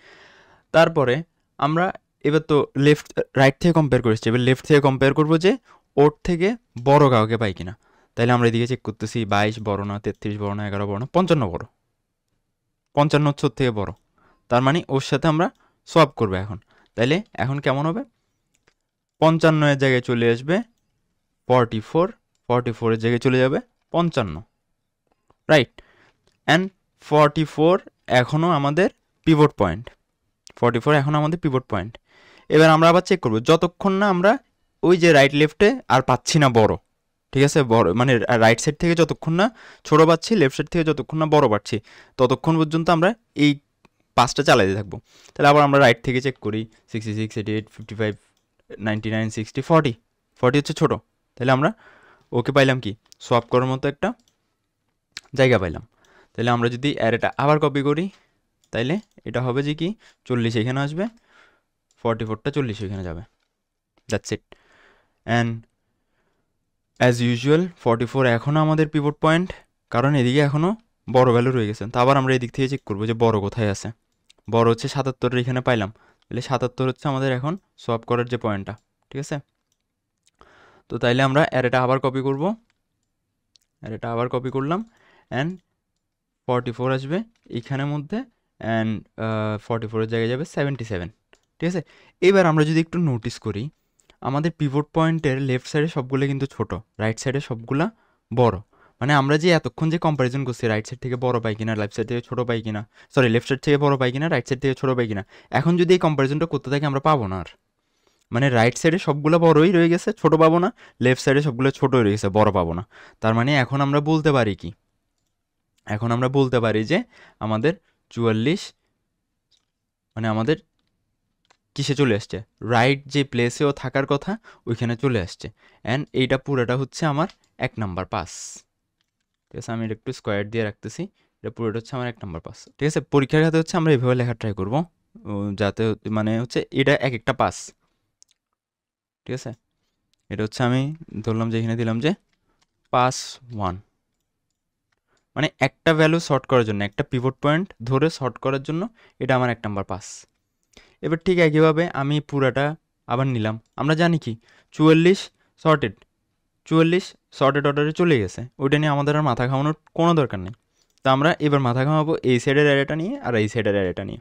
Speaker 1: তারপরে আমরা এবার তো রাইট থেকে কম্পেয়ার করেছি, এবার লেফট থেকে কম্পেয়ার করবো যে ওর থেকে বড় কাউকে পাই কিনা। তাহলে আমরা এদিকে চেক করতেছি 22 বড় না, 33 বড় না, 11 বড় না, 55 বড়। 55 হচ্ছে ওর থেকে বড়, তার মানে ওর সাথে আমরা সোয়াপ করবো এখন। তাইলে এখন কেমন হবে, 55 এর জায়গায় চলে আসবে 44, 44 এর জায়গায় চলে যাবে 55, রাইট। অ্যান্ড 44 এখনও আমাদের পিভট পয়েন্ট, 44 এখনও আমাদের পিভট পয়েন্ট। এবার আমরা আবার চেক করবো, যতক্ষণ না আমরা ওই যে রাইট লেফটে আর পাচ্ছি না বড়, ঠিক আছে, বড় মানে রাইট সাইড থেকে যতক্ষণ না ছোট পাচ্ছি, লেফট সাইড থেকে যতক্ষণ না বড় পাচ্ছি, ততক্ষণ পর্যন্ত আমরা এই পাসটা চালাতে থাকবো। তাহলে আবার আমরা রাইট থেকে চেক করি, 66, 88, 55, 99, 60, 40, 40 হচ্ছে ছোটো। তাহলে আমরা ওকে পাইলাম কি, সোয়াপ করার মতো একটা জায়গা পাইলাম। তাহলে আমরা যদি অ্যারেটা আবার কপি করি, তাইলে এটা হবে যে কি 40 এখানে আসবে, 44টা 40 এখানে যাবে, that's it. And as usual 44 এখনও আমাদের পিভট পয়েন্ট, কারণ এদিকে এখনও বড় ভ্যালু রয়ে গেছে। তো আবার আমরা এদিক থেকে চেক করবো যে বড় কোথায় আছে, বড় হচ্ছে 77 এখানে পাইলাম। তাহলে 77 হচ্ছে আমাদের এখন সোয়াপ করার যে পয়েন্টটা, ঠিক আছে। তো তাইলে আমরা অ্যারেটা আবার কপি করব, অ্যারেটা আবার কপি করলাম, অ্যান্ড 44 আসবে এইখানের মধ্যে, অ্যান্ড 44-এর জায়গায় যাবে 77, ঠিক আছে। এবার আমরা যদি একটু নোটিস করি, আমাদের পিভট পয়েন্টের লেফট সাইডে সবগুলো কিন্তু ছোট, রাইট সাইডে সবগুলা বড়। মানে আমরা যে এতক্ষণ যে কম্পারিজন করছি, রাইট সাইড থেকে বড় পাই কিনা, লেফট সাইড থেকে ছোট পাই কিনা, সরি লেফট সাইড থেকে বড় পাই কিনা, রাইট সাইড থেকে ছোট পাই কিনা, এখন যদি এই কম্পারিজনটা করতে থাকি আমরা পাবো না আর। মানে রাইট সাইডে সবগুলো বড়ই রয়ে গেছে, ছোট পাবো না, লেফট সাইডে সবগুলো ছোটই রয়ে গেছে, বড় পাবো না। তার মানে এখন আমরা বলতে পারি কি, এখন আমরা বলতে পারি যে আমাদের 44 মানে আমাদের কিসে চলে আসছে, রাইট যে প্লেসেও থাকার কথা ওইখানে চলে আসছে। অ্যান্ড এইটা পুরোটা হচ্ছে আমার 1 নাম্বার পাস, ঠিক আছে। আমি এটা একটু স্কোয়ার দিয়ে রাখতেছি, এটা পুরোটা হচ্ছে আমার 1 নাম্বার পাস, ঠিক আছে। পরীক্ষার খাতে হচ্ছে আমরা এভাবে লেখা ট্রাই করবো, যাতে মানে হচ্ছে এটা এক একটা পাস, ঠিক আছে। এটা হচ্ছে আমি ধরলাম যে এখানে দিলাম যে পাস 1, মানে একটা ভ্যালু শর্ট করার জন্য, একটা পিভট পয়েন্ট ধরে শর্ট করার জন্য এটা আমার 1 নাম্বার পাস। এবার ঠিক একইভাবে আমি পুরাটা আবার নিলাম, আমরা জানি কি 44 শর্টেড, 44 শর্টেড অর্ডারে চলে গেছে, ওইটা নিয়ে আমাদের আর মাথা ঘামানোর কোনো দরকার নেই। তো আমরা এবার মাথা ঘামাবো এই সাইডের অ্যারেটা নিয়ে আর এই সাইডের অ্যারেটা নিয়ে।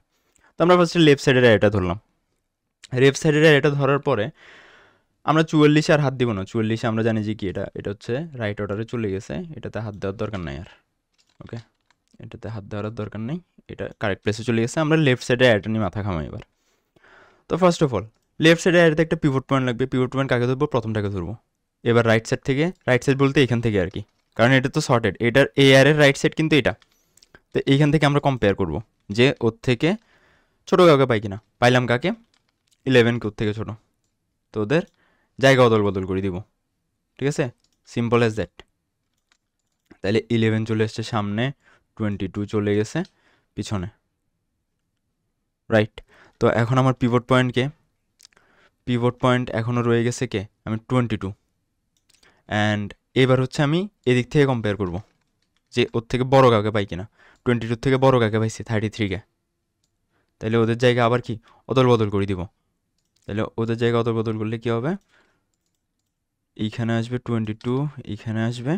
Speaker 1: তো আমরা ফার্স্টে লেফট সাইডের অ্যারেটা ধরলাম, লেফট সাইডের অ্যারেটা ধরার পরে আমরা 44 আর হাত দিব না, 44 আমরা জানি যে কি এটা হচ্ছে রাইট অর্ডারে চলে গেছে, এটাতে হাত দেওয়ার দরকার নাই আর, ওকে, এটাতে হাত দেওয়ার দরকার নেই, এটা কারেক্ট প্লেসে চলে গেছে। আমরা লেফট সাইডে অ্যারেটা নিয়ে মাথা ঘামাই এবার। তো ফার্স্ট অফ অল লেফট সাইডে অ্যারেতে একটা পিভট পয়েন্ট লাগবে, পিভট পয়েন্ট কাকে ধরবো, প্রথমটাকে ধরবো। এবার রাইট সাইড থেকে, রাইট সাইড বলতে এখান থেকে আর কি, কারণ এটা তো শর্টেড, এটার এই অ্যারের রাইট সাইড কিন্তু এটা। তো এইখান থেকে আমরা কম্পেয়ার করব যে ওর থেকে ছোটো কাউকে পাই কিনা, পাইলাম কাকে, 11 কে ওর থেকে ছোটো, তো ওদের জায়গা অদল বদল করে দিব, ঠিক আছে, সিম্পল অ্যাজ দ্যাট। তাহলে 11 চলে এসছে সামনে, 22 চলে গেছে পিছনে, রাইট। তো এখন আমার পিভট পয়েন্টকে, পিভট পয়েন্ট এখনও রয়ে গেছে কে, আমি 22। অ্যান্ড এবার হচ্ছে আমি এদিক থেকে কম্পেয়ার করব যে ওর থেকে বড় কাউকে পাই কিনা, 22 থেকে বড় কাকে পাইছি 33-কে। তাহলে ওদের জায়গা আবার কি অদল বদল করে দিব। তাহলে ওদের জায়গা অদল বদল করলে কি হবে, এইখানে আসবে 22, এইখানে আসবে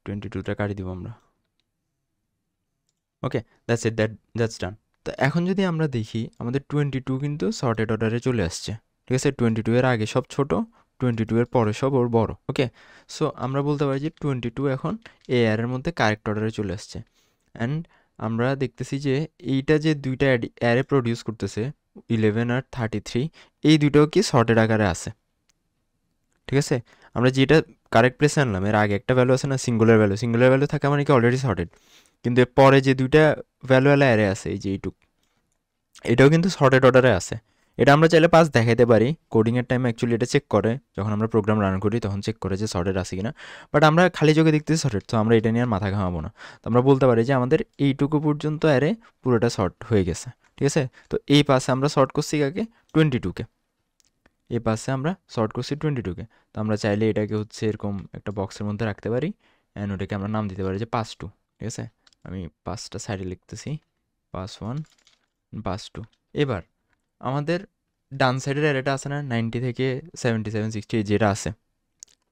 Speaker 1: 22টা কাটি দিব আমরা, ওকে, দ্যাটস ইট, দ্যাটস ডান। তো এখন যদি আমরা দেখি আমাদের 22 কিন্তু শর্টেড অর্ডারে চলে আসছে, ঠিক আছে। 22 এর আগে সব ছোট, 22 এর পরে সব ওর বড়, ওকে। সো আমরা বলতে পারি যে 22 এখন এ এর মধ্যে কারেক্ট অর্ডারে চলে আসছে। অ্যান্ড আমরা দেখতেছি যে এইটা যে দুইটা অ্যারে প্রডিউস করতেছে 11 আর 33, এই দুইটাও কি শর্টেড আকারে আছে, ঠিক আছে। আমরা যেটা কারেক্ট প্লেসে আনলাম এর আগে একটা ভ্যালু আছে না, সিঙ্গুলার ভ্যালু, সিঙ্গুলার ভ্যালু থাকা মানে কি অলরেডি শর্টেড, কিন্তু এর পরে যে দুইটা ভ্যালুওয়ালা অ্যারে আছে এই যে এইটুক, এটাও কিন্তু শর্টেড অর্ডারে আছে। এটা আমরা চাইলে পাস দেখাইতে পারি, কোডিংয়ের টাইমে অ্যাকচুয়ালি এটা চেক করে, যখন আমরা প্রোগ্রাম রান করি তখন চেক করে যে শর্টেড আছে কিনা, বাট আমরা খালি চোখে দেখতেছি শর্টেড, তো আমরা এটা নিয়ে আর মাথা ঘামাবো না। তো আমরা বলতে পারি যে আমাদের এইটুকু পর্যন্ত অ্যারে পুরোটা শর্ট হয়ে গেছে, ঠিক আছে। তো এই পাশে আমরা শর্ট করছি কাকে, 22-কে, এই পাশে আমরা শর্ট করছি 22-কে। তো আমরা চাইলে এটাকে হচ্ছে এরকম একটা বক্সের মধ্যে রাখতে পারি, অ্যান্ড ওটাকে আমরা নাম দিতে পারি যে পাস 2, ঠিক আছে। আমি পাসটা সাইডে লিখতেছি, পাস 1, পাস 2। এবার আমাদের ডান সাইডের অ্যারেটা আছে না 90 থেকে 77, 60 যেটা আছে,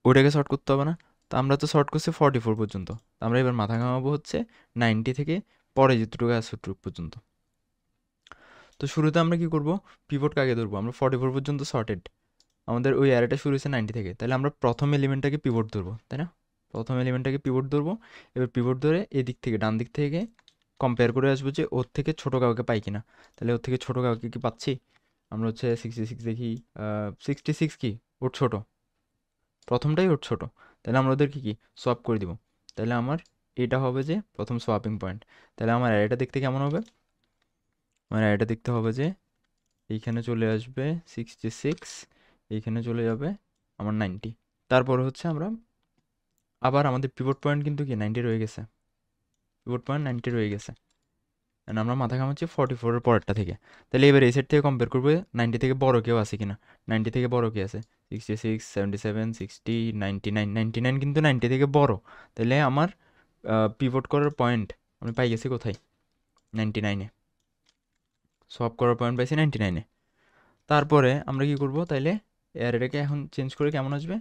Speaker 1: ওটাকে শর্ট করতে হবে না। তো আমরা তো শর্ট করছি 44 পর্যন্ত, তো আমরা এবার মাথা ঘামাবো হচ্ছে 90 থেকে পরে যেটুকু আছে ওটুকু পর্যন্ত। তো তো শুরুতে আমরা কি করব, পিভট কাকে ধরবো, আমরা 44 পর্যন্ত সর্টেড, আমাদের ওই অ্যারেটা শুরু হয়েছে 90 থেকে, তাহলে আমরা প্রথম এলিমেন্টটাকে পিভট ধরবো, তাই না? প্রথম এলিমেন্টটাকে পিভট ধরবো। এবার পিভট ধরে এদিক থেকে ডান দিক থেকে কম্পেয়ার করে আসবো যে ওর থেকে ছোটো কাউকে পাই কিনা। তাহলে ওর থেকে ছোটো কাউকে কি পাচ্ছি, আমরা হচ্ছে 66 দেখি, 66 কি ওর ছোটো, প্রথমটাই ওর ছোটো, তাহলে আমরা ওদেরকে কি সোয়াপ করে দিব। তাহলে আমার এটা হবে যে প্রথম সোয়াপিং পয়েন্ট। তাহলে আমার অ্যারেটা দেখতে কেমন হবে, আমার অ্যারেটা দেখতে হবে যে এইখানে চলে আসবে 66, এইখানে চলে যাবে আমার 90, তারপর হচ্ছে আমরা আবার আমাদের পিভট পয়েন্ট কিন্তু কি 90 রয়ে গেছে, পিভট পয়েন্ট 90 রয়ে গেছে, and আমরা মাথা ঘামাচ্ছি 44 এর পরেরটা থেকে। তাহলে এবার এই সেট থেকে কম্পেয়ার করবো 90 থেকে বড় কেউ আছে কিনা, 90 থেকে বড় কে আছে, 66, 77, 60, 99, 99 কিন্তু 90 থেকে বড়। তাহলে আমার পিভট করার পয়েন্ট আমি পাই গেছি কোথায়, 99-এ, সোয়াপ করার পয়েন্ট পাইছি 99-এ। তারপরে আমরা কি করব, তাইলে এটাকে এখন চেঞ্জ করে কেমন আসবে,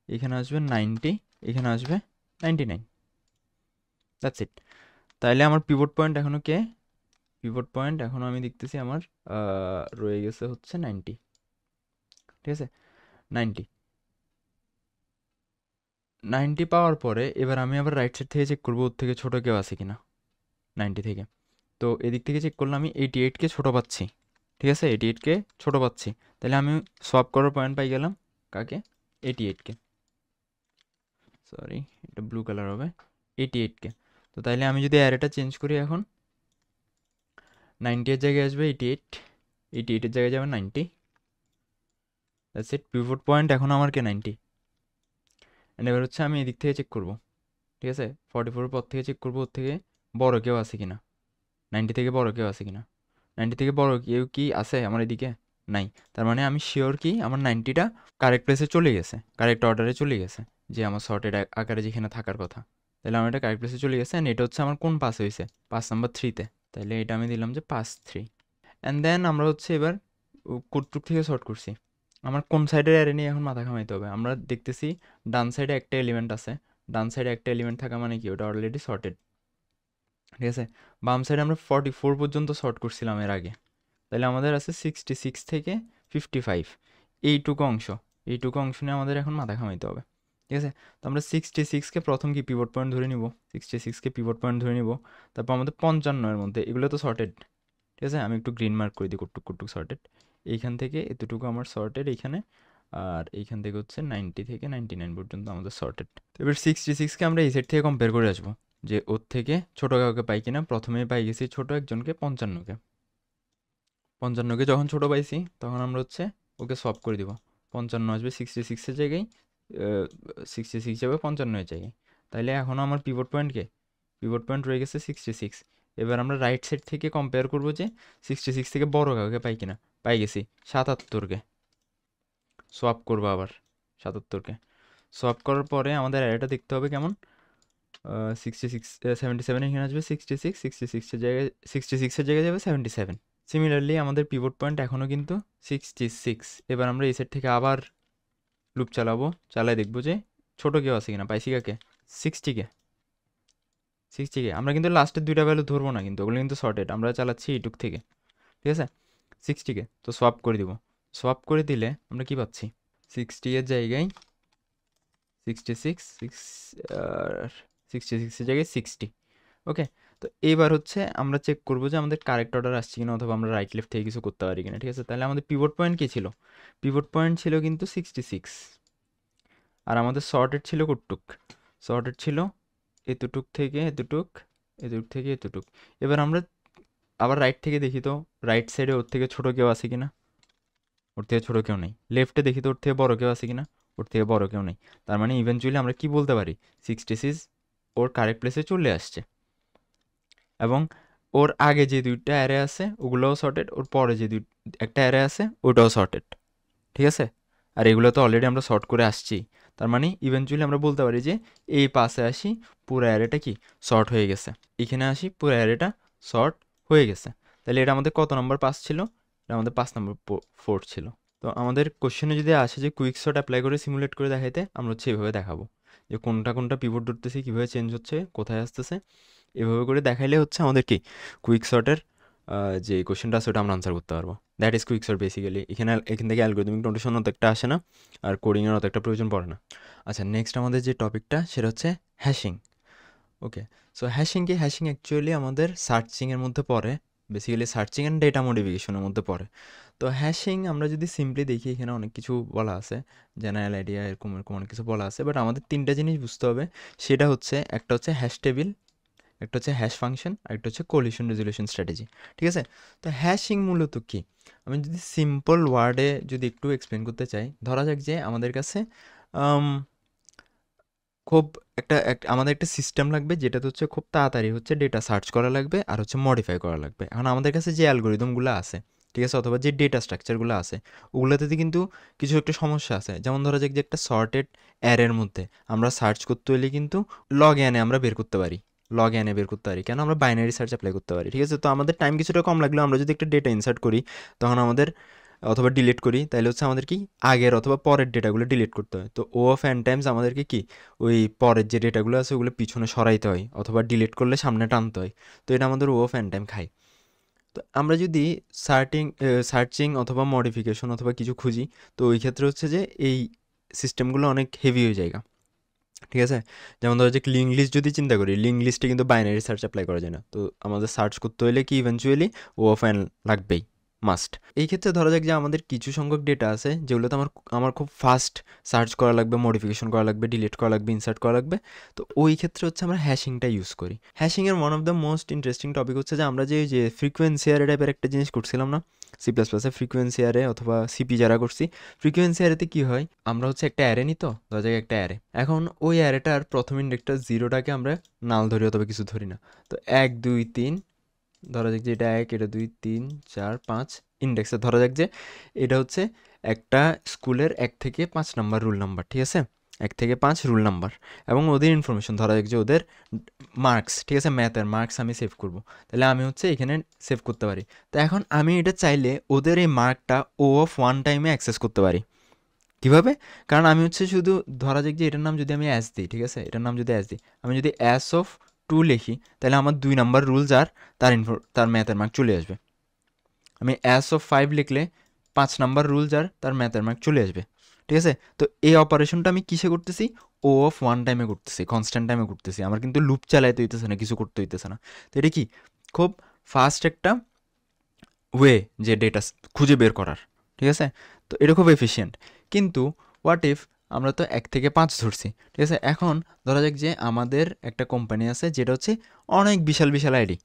Speaker 1: এখানে আসবে 90, এখানে আসবে 99, দ্যাটস ইট। তাইলে আমার পিভট পয়েন্ট এখনও কে, পিভট পয়েন্ট এখনও আমি দেখতেছি আমার রয়ে গেছে হচ্ছে 90, ঠিক আছে, 90 90 পাওয়ার পরে এবার আমি আবার রাইট সাইড থেকে চেক করবো ওর থেকে ছোটো কেউ আছে কিনা 90 থেকে। তো এদিক থেকে চেক করলাম আমি 88কে ছোটো পাচ্ছি, ঠিক আছে, 88কে ছোটো পাচ্ছি। তাহলে আমি সোয়াপ করার পয়েন্ট পাই গেলাম কাকে, 88কে, সরি এটা ব্লু কালার হবে, 88কে। তো তাইলে আমি যদি অ্যারেটা চেঞ্জ করি এখন, 90 এর জায়গায় আসবে 88, 88 এর জায়গায় যাবে 90, দ্যাটস ইট। পিভট পয়েন্ট এখন আমার কে 90। অ্যান্ড এবার হচ্ছে আমি এদিক থেকে চেক করবো, ঠিক আছে, 44 পর থেকে চেক করবো ওর থেকে বড় কেউ আছে কিনা, 90 থেকে বড় কেউ আছে কিনা, 90 থেকে বড় কেউ কি আছে আমার এদিকে, নাই। তার মানে আমি শিওর কি আমার 90টা কারেক্ট প্লেসে চলে গেছে, কারেক্ট অর্ডারে চলে গেছে, যে আমার সর্টেড আকারে যেখানে থাকার কথা। তাহলে আমার এটা কারেক্ট প্লেসে চলে গেছে, অ্যান্ড এটা হচ্ছে আমার কোন পাস হয়েছে, পাস নাম্বার 3-তে। তাহলে এটা আমি দিলাম যে পাস 3। অ্যান্ড দেন আমরা হচ্ছে এবার কোডটুক থেকে সর্ট করছি, আমার কোন সাইডের অ্যারে নিয়ে এখন মাথা ঘামাইতে হবে। আমরা দেখতেছি ডান সাইডে একটা এলিমেন্ট আছে, ডান সাইডে একটা এলিমেন্ট থাকা মানে কি ওটা অলরেডি সর্টেড, ঠিক আছে। বাম সাইডে আমরা 44 পর্যন্ত সর্ট করছিলাম এর আগে, তাহলে আমাদের আছে 66 থেকে 55, এইটুকু অংশ, এইটুকু অংশ নিয়ে আমাদের এখন মাথা ঘামাইতে হবে, ঠিক আছে। তো আমরা 66কে প্রথম কি পিভট পয়েন্ট ধরে নিব, 66কে পিভট পয়েন্ট ধরে নিব। তারপর আমাদের 55 এর মধ্যে এগুলো তো সর্টেড, ঠিক আছে, আমি একটু গ্রিন মার্ক করে দিই কুটুক কুটুক সর্টেড। এইখান থেকে এতটুকু আমার সর্টেড এইখানে, আর এইখান থেকে হচ্ছে 90 থেকে 99 পর্যন্ত আমাদের সর্টেড। এবার 66কে আমরা এই সাইড থেকে কম্পেয়ার করে আসবো যে ওর থেকে ছোটো কাউকে পাই কিনা। প্রথমেই পাই গেছি ছোটো একজনকে, 55কে। 55কে যখন ছোটো পাইছি তখন আমরা হচ্ছে ওকে সলভ করে দিব, 55 আসবে 66-এর জায়গায়, 66 যাবে 55-এর জায়গায়। তাইলে এখনও আমার পিভট পয়েন্টকে, পিভট পয়েন্ট রয়ে গেছে 66। এবার আমরা রাইট সাইড থেকে কম্পেয়ার করবো যে 66 থেকে বড় কাউকে পাই কিনা, পাই গেছি 77কে, সোয়াপ করবো আবার 77কে। সোয়াপ করার পরে আমাদের অ্যারেটা দেখতে হবে কেমন, 66, 77 এখানে আসবে 66, 66-এর জায়গায় 66-এর জায়গায় যাবে 77। সিমিলারলি আমাদের পিভট পয়েন্ট এখনও কিন্তু 66। এবার আমরা এই সাইড থেকে আবার লুপ চালাবো, চালাই দেখবো যে ছোটো কেউ আছে কিনা, পাইছি কাকে, 60কে, 60কে। আমরা কিন্তু লাস্টের দুইটা ভ্যালু ধরবো না, কিন্তু ওগুলো কিন্তু সর্টেড, আমরা চালাচ্ছি এইটুক থেকে, ঠিক আছে, 60কে। তো সোয়াপ করে দিব, সোয়াপ করে দিলে আমরা কি পাচ্ছি, 60 এর জায়গায় 66, 66-এর জায়গায় 60, ওকে। তো এইবার হচ্ছে আমরা চেক করবো যে আমাদের কারেক্ট অর্ডার আসছে কিনা, অথবা আমরা রাইট লেফট থেকে কিছু করতে পারি কিনা, ঠিক আছে। তাহলে আমাদের পিভট পয়েন্ট কী ছিল, পিভট পয়েন্ট ছিল কিন্তু 66, আর আমাদের সর্টেড ছিল কতটুক, সর্টেড ছিল এতটুক থেকে এতটুক, এতটুক থেকে এতটুক। এবার আমরা আবার রাইট থেকে দেখি তো রাইট সাইডে ওর থেকে ছোটো কেউ আছে কিনা, ওর থেকে ছোটো কেউ নেই। লেফটে দেখি তো ওর থেকে বড় কেউ আছে কিনা, ওর থেকে বড় কেউ নেই। তার মানে ইভেনচুয়ালি আমরা কি বলতে পারি, 66 ওর কারেক্ট প্লেসে চলে আসছে, এবং ওর আগে যে দুইটা অ্যারে আছে ওগুলোও সর্টেড, ওর পরে যে একটা অ্যারে আছে ওটাও সর্টেড, ঠিক আছে। আর এগুলো তো অলরেডি আমরা সর্ট করে আসছি, তার মানে ইভেনচুয়ালি আমরা বলতে পারি যে এই পাশে আসি পুরো অ্যারেটা কি সর্ট হয়ে গেছে, এখানে আসি পুরো অ্যারেটা সর্ট হয়ে গেছে। তাহলে এটা আমাদের কত নম্বর পাস ছিল, এটা আমাদের 5 নম্বর 4 ছিল। তো আমাদের কোশ্চেনে যদি আসে যে কুইক সর্ট অ্যাপ্লাই করে সিমুলেট করে দেখাইতে, আমরা হচ্ছে এভাবে দেখাবো যে কোনটা কোনটা পিভট ধরতেছি, কীভাবে চেঞ্জ হচ্ছে, কোথায় আসতেছে, এভাবে করে দেখাইলে হচ্ছে আমাদের কি কুইক সর্টের যে কোশ্চেনটা আছে ওটা আমরা আনসার করতে পারবো। That is quicksort basically. এখান থেকে অ্যালগরিদমিক নোটেশন অত একটা আসে না, আর কোডিংয়ের অত একটা প্রয়োজন পড়ে না। আচ্ছা, নেক্সট আমাদের যে টপিকটা সেটা হচ্ছে হ্যাশিং। ওকে, সো হ্যাশিং কি? হ্যাশিং অ্যাকচুয়ালি আমাদের সার্চিংয়ের মধ্যে পড়ে, বেসিক্যালি সার্চিং অ্যান্ড ডেটা মডিফিকেশনের মধ্যে পড়ে। তো হ্যাশিং আমরা যদি সিম্পলি দেখি, এখানে অনেক কিছু বলা আছে, জেনারেল আইডিয়া এরকম এরকম অনেক কিছু বলা আছে, বাট আমাদের তিনটা জিনিস বুঝতে হবে। সেটা হচ্ছে, একটা হচ্ছে হ্যাশ টেবিল, একটা হচ্ছে হ্যাশ ফাংশন, আর একটা হচ্ছে কোলিশন রেজলিউশন স্ট্র্যাটেজি। ঠিক আছে? তো হ্যাশিং মূলত কি? আমি যদি সিম্পল ওয়ার্ডে যদি একটু এক্সপ্লেন করতে চাই, ধরা যাক যে আমাদের কাছে খুব আমাদের একটা সিস্টেম লাগবে, যেটাতে হচ্ছে খুব তাড়াতাড়ি হচ্ছে ডেটা সার্চ করা লাগবে আর হচ্ছে মডিফাই করা লাগবে। এখন আমাদের কাছে যে অ্যালগোরিদমগুলো আছে, ঠিক আছে, অথবা যে ডেটা স্ট্রাকচারগুলো আছে, ওগুলোতে কিন্তু কিছু একটা সমস্যা আছে। যেমন ধরা যাক যে একটা সর্টেড অ্যারের মধ্যে আমরা সার্চ করতে হলে কিন্তু লগ এনে আমরা বের করতে পারি, লগ এনে বের করতে পারি, কেন? আমরা বাইনারি সার্চ অ্যাপ্লাই করতে পারি। ঠিক আছে? তো আমাদের টাইম কিছুটা কম লাগলেও আমরা যদি একটা ডেটা ইনসার্ট করি তখন আমাদের, অথবা ডিলিট করি, তাহলে হচ্ছে আমাদের কি আগের অথবা পরের ডেটাগুলো ডিলিট করতে হয়। তো ও অফ এন টাইমস আমাদেরকে কি ওই পরের যে ডেটাগুলো আছে ওগুলো পিছনে সরাইতে হয়, অথবা ডিলিট করলে সামনে টানতে হয়। তো এটা আমাদের ও অফ এন টাইম খায়। তো আমরা যদি সার্চিং অথবা মডিফিকেশন অথবা কিছু খুঁজি, তো ওই ক্ষেত্রে হচ্ছে যে এই সিস্টেমগুলো অনেক হেভি হয়ে যায়। ঠিক আছে? যেমন ধরো যে লিঙ্ক লিস্ট যদি চিন্তা করি, লিঙ্ক লিস্টে কিন্তু বাইনারি সার্চ অ্যাপ্লাই করা যায় না। তো আমাদের সার্চ করতে হলে কি ইভেনচুয়ালি ও অফ এন লাগবেই, মাস্ট। এই ক্ষেত্রে ধরা যাক যে আমাদের কিছু সংখ্যক ডেটা আছে যেগুলোতে আমার খুব ফাস্ট সার্চ করা লাগবে, মডিফিকেশন করা লাগবে, ডিলিট করা লাগবে, ইনসার্ট করা লাগবে। তো ওই ক্ষেত্রে হচ্ছে আমরা হ্যাশিংটা ইউজ করি। হ্যাশিংয়ের one of the most interesting topic হচ্ছে যে আমরা যে ফ্রিকোয়েন্সি অ্যারে টাইপের একটা জিনিস করছিলাম না সি প্লাস প্লাসে, ফ্রিকোয়েন্সি অ্যারে অথবা সিপি যারা করছি, ফ্রিকোয়েন্সি অ্যারেতে কী হয়, আমরা হচ্ছে একটা অ্যারে নিত, ধরা যাক একটা অ্যারে। এখন ওই অ্যারেটার প্রথম ইন্ডেক্সটা জিরোটাকে আমরা নাল ধরি অথবা কিছু ধরি না। তো 1 2 3, ধরা যাক যে এটা 1, এটা 2 3 4 5 ইন্ডেক্সে, ধরা যাক যে এটা হচ্ছে একটা স্কুলের 1 থেকে 5 নাম্বার রুল নাম্বার। ঠিক আছে? 1 থেকে 5 রুল নাম্বার, এবং ওদের ইনফরমেশন, ধরা যাক যে ওদের মার্কস, ঠিক আছে, ম্যাথের মার্কস আমি সেভ করব। তাহলে আমি হচ্ছে এখানে সেভ করতে পারি। তো এখন আমি এটা চাইলে ওদের এই মার্কটা ও অফ 1 টাইমে অ্যাক্সেস করতে পারি। কীভাবে? কারণ আমি হচ্ছে শুধু, ধরা যাক যে এটার নাম যদি আমি অ্যাস দিই, ঠিক আছে, এটার নাম যদি অ্যাস দিই, আমি যদি অ্যাস অফ 2 লিখি, তাহলে আমার 2 নাম্বার রুল যার তার ম্যাথের মার্ক চলে আসবে। আমি অ্যাস অফ 5 লিখলে 5 নাম্বার রুল যার তার ম্যাথের মার্ক চলে আসবে। ঠিক আছে? তো এই অপারেশনটা আমি কিসে করতেছি? ও অফ 1 টাইমে করতেছি, কনস্ট্যান্ট টাইমে করতেছি। আমার কিন্তু লুপ চালাইতে হইতেছে না, কিছু করতে হইতেছে না। তো এটা কি খুব ফাস্ট একটা ওয়ে যে ডেটা খুঁজে বের করার। ঠিক আছে? তো এটা খুব এফিশিয়েন্ট। কিন্তু হোয়াট ইফ আমরা তো 1 থেকে 5 ধরছি, ঠিক আছে, এখন ধরা যাক যে আমাদের একটা কোম্পানি আছে যেটা হচ্ছে অনেক বিশাল বিশাল আইডি,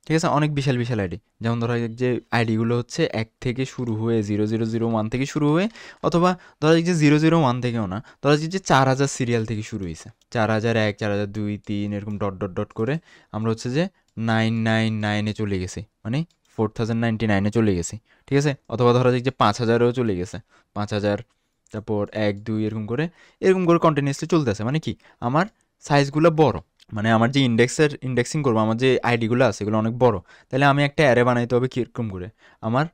Speaker 1: ঠিক আছে, অনেক বিশাল বিশাল আইডি। যেমন ধরা যাক যে আইডিগুলো হচ্ছে 1 থেকে শুরু হয়ে 0001 থেকে শুরু হয়ে, অথবা ধরা যাক যে 001 থেকেও না, ধরা যাক যে 4000 সিরিয়াল থেকে শুরু হয়েছে, 4001 4002 3 এরকম ডট ডট ডট করে আমরা হচ্ছে যে 999-এ চলে গেছি, মানে 4099-এ চলে গেছি। ঠিক আছে? অথবা ধরা যাক যে 5000-এও চলে গেছে, 5000, তারপর 1 2 এরকম করে কন্টিনিউসলি চলতেছে। মানে কি আমার সাইজগুলো বড়, মানে আমার যে ইন্ডেক্সিং করবো, আমার যে আইডিগুলো আছে এগুলো অনেক বড়। তাহলে আমি একটা অ্যারে বানাইতে হবে কীরকম করে? আমার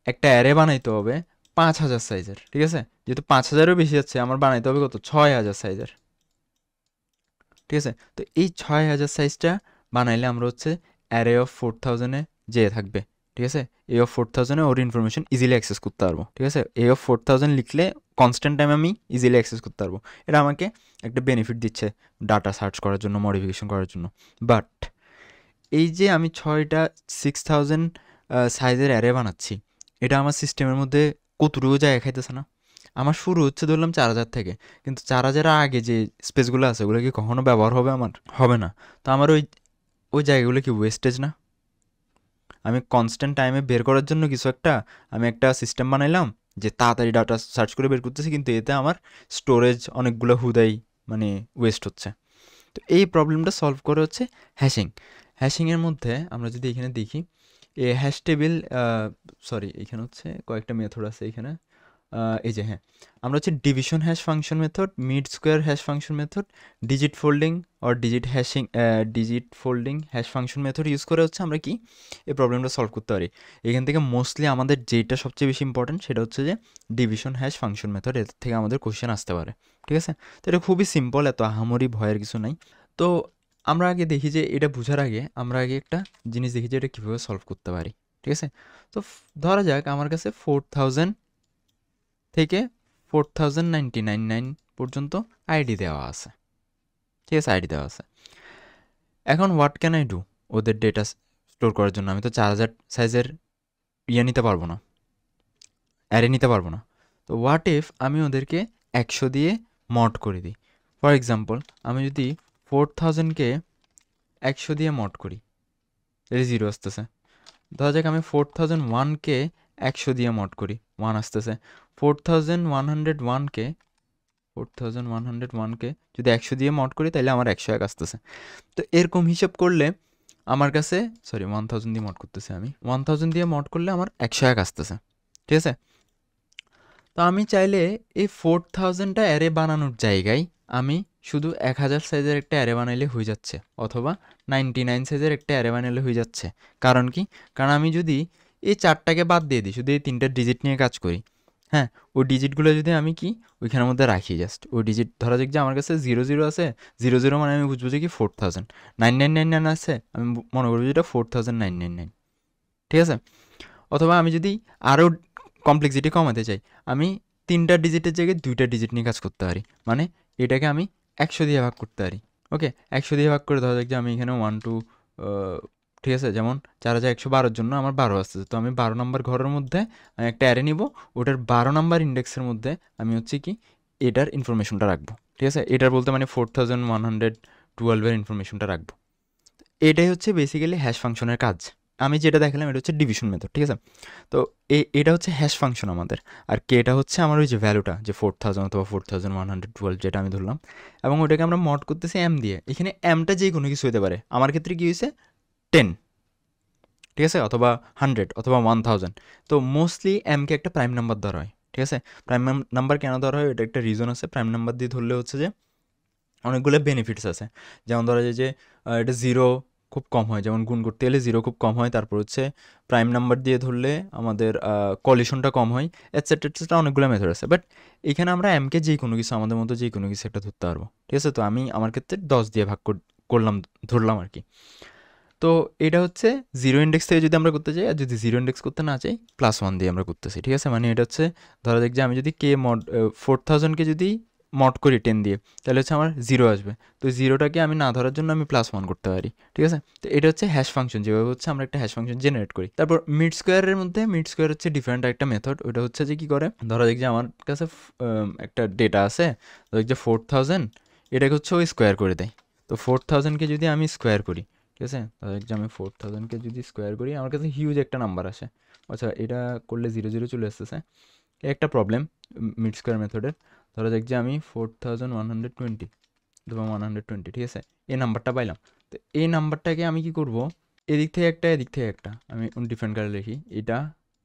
Speaker 1: একটা অ্যারে বানাইতে হবে 5000 সাইজের। ঠিক আছে? যেহেতু 5000-এরও বেশি যাচ্ছে, আমার বানাইতে হবে কত? 6000 সাইজের। ঠিক আছে? তো এই 6000 সাইজটা বানাইলে আমরা হচ্ছে অ্যারে অফ 4000-এ যেয়ে থাকবে। ঠিক আছে? এ অফ 4000-এ ওর ইনফরমেশন ইজিলি অ্যাক্সেস করতে পারবো। ঠিক আছে? এ অফ 4000 লিখলে কনস্ট্যান্ট টাইম আমি ইজিলি অ্যাক্সেস করতে পারবো। এটা আমাকে একটা বেনিফিট দিচ্ছে ডাটা সার্চ করার জন্য, মডিফিকেশন করার জন্য। বাট এই যে আমি 6টা 6000 সাইজের অ্যারে বানাচ্ছি, এটা আমার সিস্টেমের মধ্যে কতটুকু জায়গা খাইতেছে না? আমার শুরু হচ্ছে ধরলাম 4000 থেকে, কিন্তু 4000 আগে যে স্পেসগুলো আছে ওগুলো কি কখনো ব্যবহার হবে? আমার হবে না। তো আমার ওই জায়গাগুলো কি ওয়েস্টেজ না? আমি কনস্ট্যান্ট টাইমে বের করার জন্য কিছু আমি একটা সিস্টেম বানাইলাম যে তাড়াতাড়ি ডাটা সার্চ করে বের করতেছি, কিন্তু এতে আমার স্টোরেজ অনেকগুলো হুদাই মানে ওয়েস্ট হচ্ছে। তো এই প্রবলেমটা সলভ করে হচ্ছে হ্যাশিংয়ের মধ্যে আমরা যদি এখানে দেখি, এ হ্যাশ টেবিল, সরি, এখানে হচ্ছে কয়েকটা মেথড আছে এখানে। এই যে হ্যাঁ, আমরা হচ্ছে division hash function method, mid square hash function method, digit folding hash function method use করে হচ্ছে আমরা কি এই প্রবলেমটা সলভ করতে পারি। এখান থেকে মোস্টলি আমাদের যেটা সবচেয়ে বেশি ইম্পর্টেন্ট সেটা হচ্ছে যে ডিভিশন হ্যাশ ফাংশন মেথড, এর থেকে আমাদের কোশ্চেন আসতে পারে। ঠিক আছে? তো এটা খুবই সিম্পল, এত আহামরি ভয়ের কিছু নাই। তো আমরা আগে দেখি যে এটা বোঝার আগে আমরা আগে একটা জিনিস দেখি যে এটা কীভাবে সলভ করতে পারি, ঠিক আছে? তো ধরা যাক আমার কাছে 4000 থেকে 4099 পর্যন্ত আইডি দেওয়া আছে, ঠিক আছে? আইডি দেওয়া আছে। এখন হোয়াট ক্যান আই ডু? ওদের ডেটা স্টোর করার জন্য আমি তো 4000 সাইজের নিতে পারবো না, অ্যারে নিতে পারবো না। তো হোয়াট ইফ আমি ওদেরকে 100 দিয়ে মড করে দিই? ফর এক্সাম্পল আমি যদি 4000কে 100 দিয়ে মড করি, এর 0 আসতেছে। ধরা যাক আমি 4001কে 100 দিয়ে মড করি, 1 আসতেছে। 4101কে যদি 100 দিয়ে মড করি তাহলে আমার 101 আসতেছে। তো এরকম হিসাব করলে আমার কাছে 1000 দিয়ে মড করতেছি আমি, 1000 দিয়ে মড করলে আমার 101 আসতেছে, ঠিক আছে? তো আমি চাইলে এই 4000টা অ্যারে বানানোর জায়গায় আমি শুধু 1000 সাইজের একটা অ্যারে বানাইলে হয়ে যাচ্ছে, অথবা 99 সাইজের একটা অ্যারে বানাইলে হয়ে যাচ্ছে। কারণ কি? কারণ আমি যদি এই 4টাকে বাদ দিয়ে দিই, শুধু এই 3টা ডিজিট নিয়ে কাজ করি, হ্যাঁ, ওই ডিজিটগুলো যদি আমি কি ওইখানের মধ্যে রাখি, জাস্ট ওই ডিজিট ধরা যাক যে আমার কাছে 00 আছে, 00 মানে আমি বুঝবো যে কি 4000, 9999 আছে আমি মনে করবো যেটা 4999, ঠিক আছে? অথবা আমি যদি আরও কমপ্লেক্সিটি কমাতে চাই, আমি 3টা ডিজিটের জায়গায় 2টা ডিজিট নিয়ে কাজ করতে পারি, মানে এটাকে আমি 100 দিয়ে ভাগ করতে পারি। ওকে, 100 দিয়ে ভাগ করে ধরা যাক যে আমি এখানে 1 2, ঠিক আছে? যেমন 4112 জন্য আমার 12 আসতেছে, তো আমি 12 নম্বর ঘরের মধ্যে আমি একটা অ্যারে নিব, ওটার 12 নম্বর ইন্ডেক্সের মধ্যে আমি হচ্ছে কি এটার ইনফরমেশনটা রাখবো, ঠিক আছে? এটার বলতে মানে 4112 এর ইনফরমেশনটা রাখবো। এটাই হচ্ছে বেসিক্যালি হ্যাশ ফাংশনের কাজ। আমি যেটা দেখালাম এটা হচ্ছে ডিভিশন মেথড, ঠিক আছে? তো এটা হচ্ছে হ্যাশ ফাংশন আমাদের, আর কেটা হচ্ছে আমার ওই যে ভ্যালুটা, যে 4000 অথবা 4112 যেটা আমি ধরলাম, এবং ওটাকে আমরা মড করতেছি এম দিয়ে। এখানে এমটা যে কোনো কিছু হতে পারে, আমার ক্ষেত্রে কী হয়েছে 10, ঠিক আছে, অথবা 100 অথবা 1000। তো মোস্টলি এমকে একটা প্রাইম নাম্বার ধরা হয়, ঠিক আছে? প্রাইম নাম্বার কেন ধরা হয় এটা একটা রিজন আছে। প্রাইম নাম্বার দিয়ে ধরলে হচ্ছে যে অনেকগুলো বেনিফিটস আছে, যেমন ধরা যায় যে এটা 0 খুব কম হয়, যেমন গুণ করতে গেলে 0 খুব কম হয়। তারপর হচ্ছে প্রাইম নাম্বার দিয়ে ধরলে আমাদের কলিশনটা কম হয়, এটসেট্রা এটসেট্রা, অনেকগুলো মেথড আছে। বাট এখানে আমরা এমকে যে কোনো কিছু, আমাদের মতো যে কোনো কিছু একটা ধরতে পারবো, ঠিক আছে? তো আমি আমার ক্ষেত্রে 10 দিয়ে ভাগ করলাম, ধরলাম আর কি। তো এটা হচ্ছে 0 ইন্ডেক্স থেকে যদি আমরা করতে চাই, আর যদি 0 ইন্ডেক্স করতে না চাই +1 দিয়ে আমরা করতেছি, ঠিক আছে? মানে এটা হচ্ছে ধরা যাক যে আমি যদি কে মড 4000কে যদি মড করি 10 দিয়ে, তাহলে হচ্ছে আমার 0 আসবে। তো 0টাকে আমি না ধরার জন্য আমি +1 করতে পারি, ঠিক আছে? তো এটা হচ্ছে হ্যাশ ফাংশন, যেভাবে হচ্ছে আমরা একটা হ্যাশ ফাংশন জেনারেট করি। তারপর মিড স্কোয়ারের মধ্যে মিড স্কোয়ার হচ্ছে ডিফারেন্ট একটা মেথড। ওটা হচ্ছে যে কী করে, ধরা যাক যে আমার কাছে একটা ডেটা আছে, ধরা যাক যে 4000, এটাকে হচ্ছে ওই স্কোয়ার করে দেয়। তো 4000কে যদি আমি স্কোয়ার করি, ঠিক আছে, ধরা যাক যে আমি 4000কে যদি স্কোয়ার করি, আমার কাছে হিউজ একটা নাম্বার আসে। আচ্ছা, এটা করলে 0 চলে আসতেছে, একটা প্রবলেম মিড স্কোয়ার মেথডের। ধরা যাক যে আমি 4120 অথবা 120, ঠিক আছে, এই নাম্বারটা পাইলাম। তো এই নাম্বারটাকে আমি কি করব, এদিক থেকে একটা এদিক থেকে একটা আমি ডিফারেন্ট কালার লিখি, এটা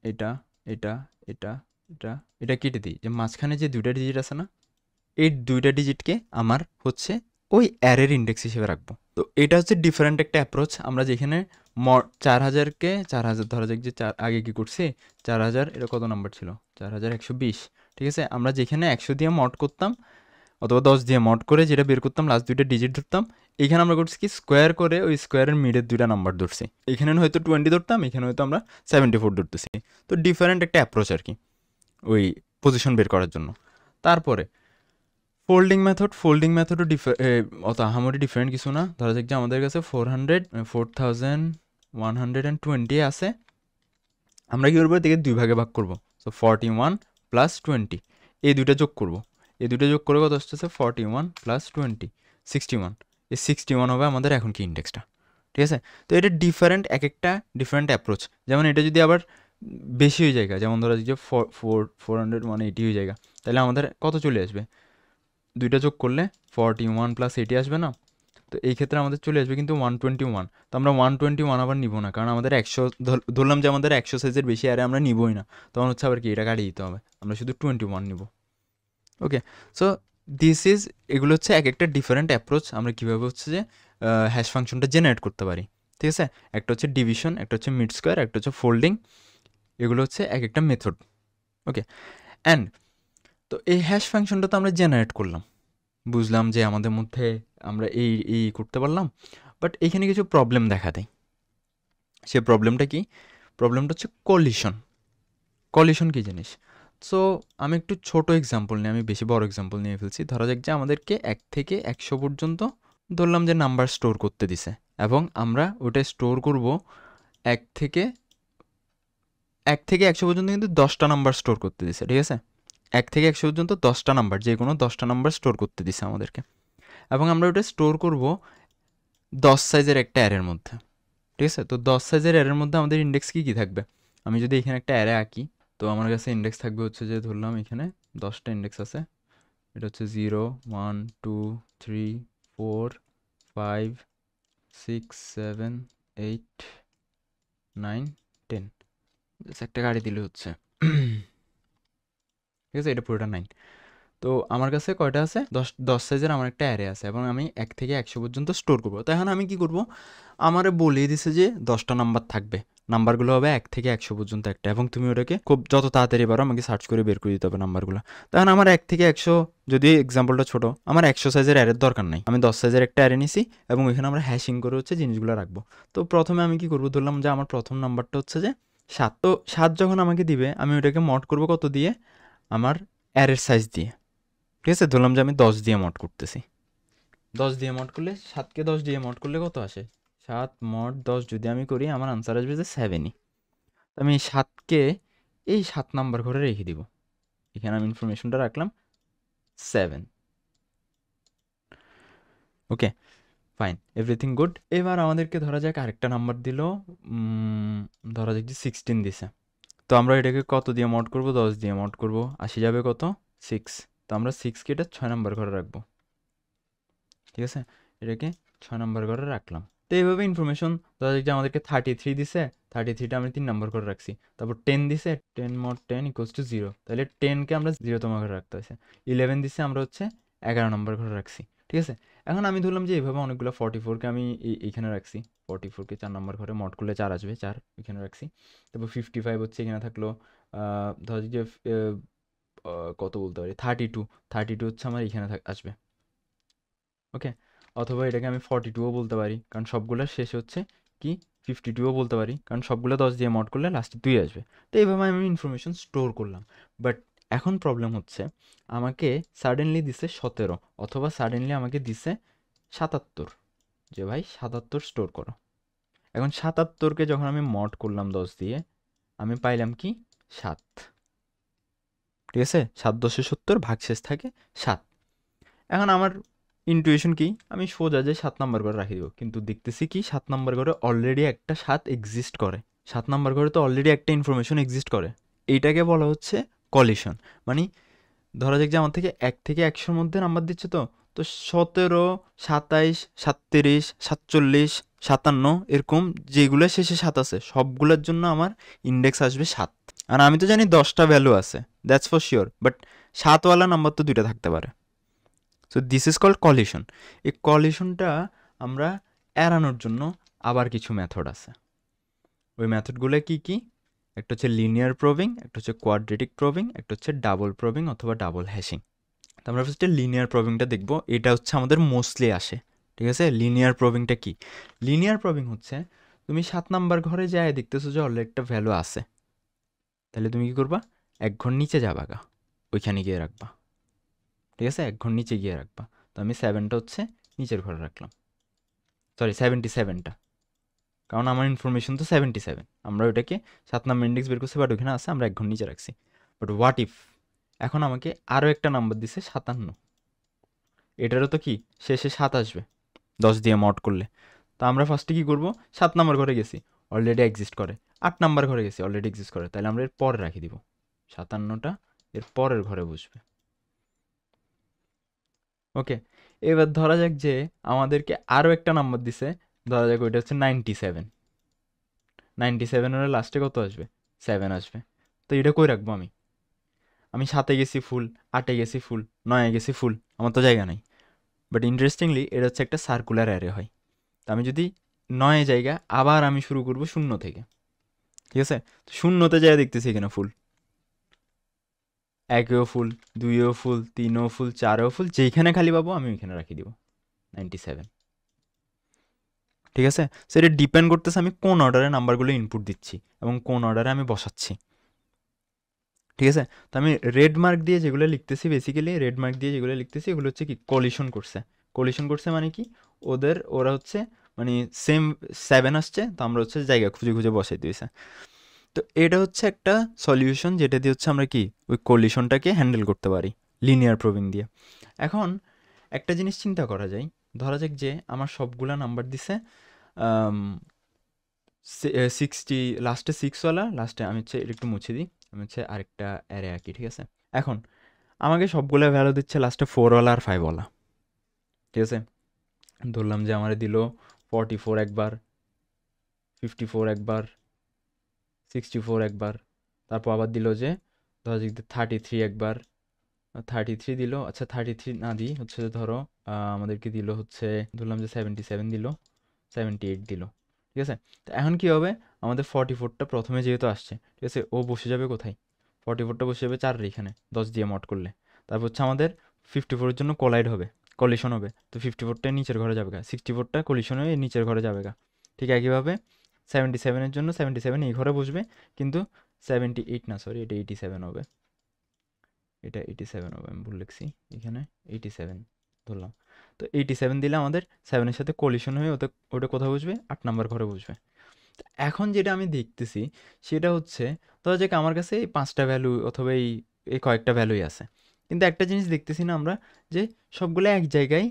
Speaker 1: এটা এটা এটা এটা এটা কেটে দিই, যে মাঝখানে যে 2টা ডিজিট আছে না, এই 2টা ডিজিটকে আমার হচ্ছে ওই অ্যারের ইন্ডেক্স হিসেবে রাখবো। তো এটা হচ্ছে ডিফারেন্ট একটা অ্যাপ্রোচ। আমরা যেখানে 4000কে 4000 ধরা যাক যে আগে কী করছি, 4000 এটা কত নাম্বার ছিল, 4120, ঠিক আছে? আমরা যেখানে 100 দিয়ে মড করতাম অথবা 10 দিয়ে মড করে যেটা বের করতাম, লাস্ট 2টা ডিজিট ধরতাম, এখানে আমরা করছি কি স্কোয়ার করে ওই স্কোয়ারের মিডের 2টা নাম্বার ধরছি। এখানে হয়তো 20 ধরতাম, এখানে হয়তো আমরা 74 ধরতেছি। তো ডিফারেন্ট একটা অ্যাপ্রোচ আর কি ওই পজিশন বের করার জন্য। তারপরে ফোল্ডিং মেথডও অত আহামরি ডিফারেন্ট কিছু না। ধরা যাক যে আমাদের কাছে 4120 আছে, আমরা কী করবো, এদিকে 2 ভাগে ভাগ করবো। সো 41 + 20, এই 2টা যোগ করবো, এই 2টা যোগ করে কত আসতেছে 41 + 20 61, এই 61 হবে আমাদের এখন কি ইন্ডেক্সটা, ঠিক আছে? তো এটা ডিফারেন্ট, এক একটা ডিফারেন্ট অ্যাপ্রোচ। যেমন এটা যদি আবার বেশি হয়ে যায়, যেমন ধরা যাক যে 480 হয়ে যায়, তাহলে আমাদের কত চলে আসবে, 2টা যোগ করলে 41 + 80 আসবে না? তো এই ক্ষেত্রে আমাদের চলে আসবে কিন্তু 121। তো আমরা 121 আবার নিব না, কারণ আমাদের 100 ধরলাম যে আমাদের 100 সাইজের বেশি আরে আমরা নিবই না, তখন হচ্ছে আবার কি এটা কাটিয়ে দিতে হবে, আমরা শুধু 21 নিব। ওকে, সো এগুলো হচ্ছে এক একটা ডিফারেন্ট অ্যাপ্রোচ আমরা কীভাবে হচ্ছে যে হ্যাশ ফাংশনটা জেনারেট করতে পারি, ঠিক আছে? একটা হচ্ছে ডিভিশন, একটা হচ্ছে মিড স্কোয়ার, একটা হচ্ছে ফোল্ডিং, এগুলো হচ্ছে এক একটা মেথড। ওকে, অ্যান্ড তো এই হ্যাশ ফাংশনটা তো আমরা জেনারেট করলাম, বুঝলাম যে আমাদের মধ্যে আমরা এই করতে পারলাম, বাট এখানে কিছু প্রবলেম দেখা দেয়। সে প্রবলেমটা কি? প্রবলেমটা হচ্ছে কলিশন। কলিশন কী জিনিস? সো আমি একটু ছোট এক্সাম্পল নিই, আমি বেশি বড় এক্সাম্পল নিয়ে ফেলছি। ধরা যাক যে আমাদেরকে 1 থেকে 100 পর্যন্ত ধরলাম যে নাম্বার স্টোর করতে দিছে, এবং আমরা ওটা স্টোর করব 1 থেকে 100 পর্যন্ত, কিন্তু 10টা নাম্বার স্টোর করতে দিছে, ঠিক আছে? 1 থেকে 100 পর্যন্ত 10টা নাম্বার, যে কোনো 10টা নাম্বার স্টোর করতে দিছে আমাদেরকে, এবং আমরা ওটা স্টোর করব 10 সাইজের একটা অ্যারের মধ্যে, ঠিক আছে? তো 10 সাইজের অ্যারের মধ্যে আমাদের ইন্ডেক্স কী থাকবে? আমি যদি এখানে একটা অ্যারে আঁকি, তো আমার কাছে ইন্ডেক্স থাকবে হচ্ছে যে, ধরলাম এখানে 10টা ইন্ডেক্স আছে। এটা হচ্ছে 0, 1, 2, 3, 4, 5, 6, 7, 8, 9, 10। জাস্ট একটা গাড়ি দিলে হচ্ছে, ঠিক আছে? এটা পুরোটা 9। তো আমার কাছে কয়টা আছে? 10 সাইজের আমার একটা অ্যারে আছে, এবং আমি 1 থেকে 100 পর্যন্ত স্টোর করবো। তো এখন আমি কি করব? আমারে বলেই দিছে যে 10টা নাম্বার থাকবে, নাম্বারগুলো হবে 1 থেকে 100 পর্যন্ত একটা, এবং তুমি ওটাকে খুব যত তাড়াতাড়ি পারো আমাকে সার্চ করে বের করে দিতে হবে নাম্বারগুলো। তখন আমার 1 থেকে 100, যদি এক্সাম্পলটা ছোট, আমার 100 সাইজের অ্যারের দরকার নাই, আমি 10 সাইজের একটা অ্যারে নিছি, এবং ওইখানে আমরা হ্যাশিং করে হচ্ছে জিনিসগুলো রাখবো। তো প্রথমে আমি কি করবো? ধরলাম যে আমার প্রথম নাম্বারটা হচ্ছে যে 7। তো 7 যখন আমাকে দিবে, আমি ওটাকে মড করবো কত দিয়ে? আমার অ্যারের সাইজ দিয়ে, ঠিক আছে? ধরলাম যে আমি 10 দিয়ে মড করতেছি। 10 দিয়ে মড করলে, 7কে 10 দিয়ে মড করলে কত আসে? 7 মড 10 যদি আমি করি, আমার আনসার আসবে যে 7ই। তো আমি 7কে এই 7 নাম্বার ঘরে রেখে দিব। এখানে আমি ইনফরমেশনটা রাখলাম 7। ওকে, ফাইন, এভরিথিং গুড। এবার আমাদেরকে ধরা যাক আরেকটা নাম্বার দিল, ধরা যাক যে 16 দিছে। তো আমরা এটাকে কত দিয়ে মড করব? 10 দিয়ে মড করব, আসে যাবে কত? 6। তো আমরা 6কে এটা 6 নাম্বার ঘরে রাখবো, ঠিক আছে? এটাকে 6 নাম্বার ঘরে রাখলাম। তো এইভাবে ইনফরমেশন, ধরা যাক যে আমাদেরকে 33 দিছে, 33টা আমি 3 নাম্বার করে রাখছি। তারপর 10 দিছে, 10 mod 10 ইকুয়ালস টু 0, তাহলে 10কে আমরা 0তম ঘরে রাখতে হয়েছে। 11 দিছে, আমরা হচ্ছে 11 নম্বর ঘরে রাখছি, ঠিক আছে? এখন আমি ধরলাম যে এইভাবে অনেকগুলো 44কে আমি এইখানে রাখছি, 44কে 4 নম্বর ঘরে মড করলে 4 আসবে, 4 এখানে রাখছি। তারপর 55 হচ্ছে এখানে থাকলো, ধরা যাক যে কত বলতে পারি, 32 হচ্ছে আমার এখানে আসবে, ওকে? অথবা এটাকে আমি 42ও বলতে পারি, কারণ সবগুলোর শেষে হচ্ছে কি 52ও বলতে পারি, কারণ সবগুলো 10 দিয়ে মড করলে লাস্টে 2 আসবে। তো এইভাবে আমি ইনফরমেশন স্টোর করলাম। বাট এখন প্রবলেম হচ্ছে, আমাকে সাডেনলি দিছে 17, অথবা সাডেনলি আমাকে দিছে 77, যে ভাই 77 স্টোর করো। এখন 77কে যখন আমি মড করলাম 10 দিয়ে, আমি পাইলাম কি 7, ঠিক আছে? 7 10 70, ভাগশেষ থাকে 7। এখন আমার ইনটুইশন কি? আমি সোজা যে 7 নাম্বার ঘরে রাখি দিব, কিন্তু দেখতেছি কি 7 নাম্বার ঘরে অলরেডি একটা 7 এক্সিস্ট করে। 7 নাম্বার ঘরে তো অলরেডি একটা ইনফরমেশন এক্সিস্ট করে। এইটাকে বলা হচ্ছে কলিশন। মানে ধরা যাক যে আমার থেকে 1 থেকে 100-র মধ্যে নাম্বার দিচ্ছে, তো 17, 27, 37, 47, 57, এরকম যেগুলো শেষে 7 আছে সবগুলোর জন্য আমার ইন্ডেক্স আসবে 7। আর আমি তো জানি 10টা ভ্যালু আছে, দ্যাটস ফর শিওর, বাট 7ওয়ালা নাম্বার তো 2টা থাকতে পারে। So this is called collision. এই কলিশনটা আমরা এড়ানোর জন্য আবার কিছু মেথড আছে। ওই মেথডগুলো কি কি? একটা হচ্ছে লিনিয়ার প্রোভিং, একটা হচ্ছে কোয়াড্রেটিক প্রোভিং, একটা হচ্ছে ডাবল প্রোভিং অথবা ডাবল হ্যাশিং। তো আমরা ফার্স্টে লিনিয়ার প্রোভিংটা দেখব, এটা হচ্ছে আমাদের মোস্টলি আসে, ঠিক আছে? লিনিয়ার প্রোভিংটা কি? লিনিয়ার প্রোভিং হচ্ছে, তুমি 7 নাম্বার ঘরে যায় দেখতেছো যে অলরেডি একটা ভ্যালু আছে, তাহলে তুমি কি করবা? 1 ঘর নিচে যাবা গা, ওইখানে গিয়ে রাখবা, ঠিক আছে? 1 ঘর নিচে গিয়ে রাখবা। তো আমি 7টা হচ্ছে নিচের ঘরে রাখলাম, সরি 77টা, কারণ আমার ইনফরমেশন তো 77, আমরা ওইটাকে 7 নাম্বার ইন্ডেক্স বের করছি, বাট ওইখানে আছে, আমরা 1 ঘর নিচে রাখছি। বাট হোয়াট ইফ এখন আমাকে আরও একটা নাম্বার দিছে 57, এটারও তো কি শেষে 7 আসবে 10 দিয়ে মড করলে। তো আমরা ফার্স্টে কী করবো? 7 নাম্বার ঘরে গেছি, অলরেডি এক্সিস্ট করে। 8 নাম্বার ঘরে গেছি, অলরেডি এক্সিস্ট করে, তাহলে আমরা এর পরে রাখি দিব, 57টা এর পরের ঘরে বসবে, ওকে? এবার ধরা যাক যে আমাদেরকে আরও একটা নাম্বার দিছে, ধরা যাক ওইটা হচ্ছে 97। 97-এর লাস্টে কত আসবে? 7 আসবে। তো এটা কই রাখবো আমি? আমি 7-এ গেছি ফুল, 8-এ গেছি ফুল, 9-এ গেছি ফুল, আমার তো জায়গা নাই। বাট ইন্টারেস্টিংলি এটা হচ্ছে একটা সার্কুলার অ্যারে হয়। তো আমি যদি 9-এ জায়গা, আবার আমি শুরু করব 0 থেকে, ঠিক আছে? তো 0-তে যায় দেখতেছি এখানে ফুল, একেও ফুল, দুইও ফুল, তিনও ফুল, চারেও ফুল, যেইখানে খালি পাবো আমি ওইখানে রাখি দিব 97। ঠিক আছে, সেটা ডিপেন্ড করতেছে আমি কোন অর্ডারে নাম্বারগুলো ইনপুট দিচ্ছি এবং কোন অর্ডারে আমি বসাচ্ছি। ঠিক আছে, তো আমি রেড মার্ক দিয়ে যেগুলো লিখতেছি, বেসিক্যালি রেড মার্ক দিয়ে যেগুলো লিখতেছি এগুলো হচ্ছে কি কলিশন করছে। কলিশন করছে মানে কি, ওরা হচ্ছে মানে সেম 7 আসছে, তো আমরা হচ্ছে জায়গা খুঁজে খুঁজে বসাই দিয়েছে। তো এটা হচ্ছে একটা সলিউশন যেটা দিয়ে হচ্ছে আমরা কি ওই কলিশনটাকে হ্যান্ডেল করতে পারি লিনিয়ার প্রোবিং দিয়ে। এখন একটা জিনিস চিন্তা করা যায়, ধরা যাক যে আমার সবগুলা নাম্বার দিছে 60, লাস্টে 6ওয়ালা, লাস্টে আমি হচ্ছে এটা একটু মুছে দিই, আমি হচ্ছে আরেকটা অ্যারে আঁকি। ঠিক আছে, এখন আমাকে সবগুলো ভ্যালু দিচ্ছে লাস্টে 4ওয়ালা আর 5ওয়ালা। ঠিক আছে, ধরলাম যে আমার দিল 44 একবার, 54 একবার, 64 একবার, তারপর আবার দিল যে ধরো যে 33 একবার, 33 দিল। আচ্ছা 33 না দিই হচ্ছে যে ধরো আমাদেরকে দিল হচ্ছে, ধরলাম যে 77 দিল, 78 দিল। ঠিক আছে, তো এখন কি হবে, আমাদের 44টা প্রথমে যেহেতু আসছে, ঠিক আছে, ও বসে যাবে কোথায়, 44টা বসে যাবে 4 এখানে 10 দিয়ে মড করলে। তারপর হচ্ছে আমাদের 54-এর জন্য কলিশন হবে, তো 54টা নিচের ঘরে যাবে গা, 64টা কলিশন হয়ে নিচের ঘরে যাবে গা। ঠিক একইভাবে 77-এর জন্য 77 এই ঘরে বসবে, কিন্তু 78 না, সরি এটা 87 হবে, এটা 87 হবে, আমি ভুল লিখছি এখানে, 87 ধরলাম। তো 87 দিলে আমাদের 7-এর সাথে কলিশন হয়ে ওটা কোথায় বসবে, 8 নাম্বার ঘরে বসবে। এখন যেটা আমি দেখতেছি সেটা হচ্ছে, ধরা যাক আমার কাছে এই 5টা ভ্যালু অথবা এই এই কয়েকটা ভ্যালুই আছে, কিন্তু একটা জিনিস দেখতেছি না আমরা, যে সবগুলো এক জায়গায়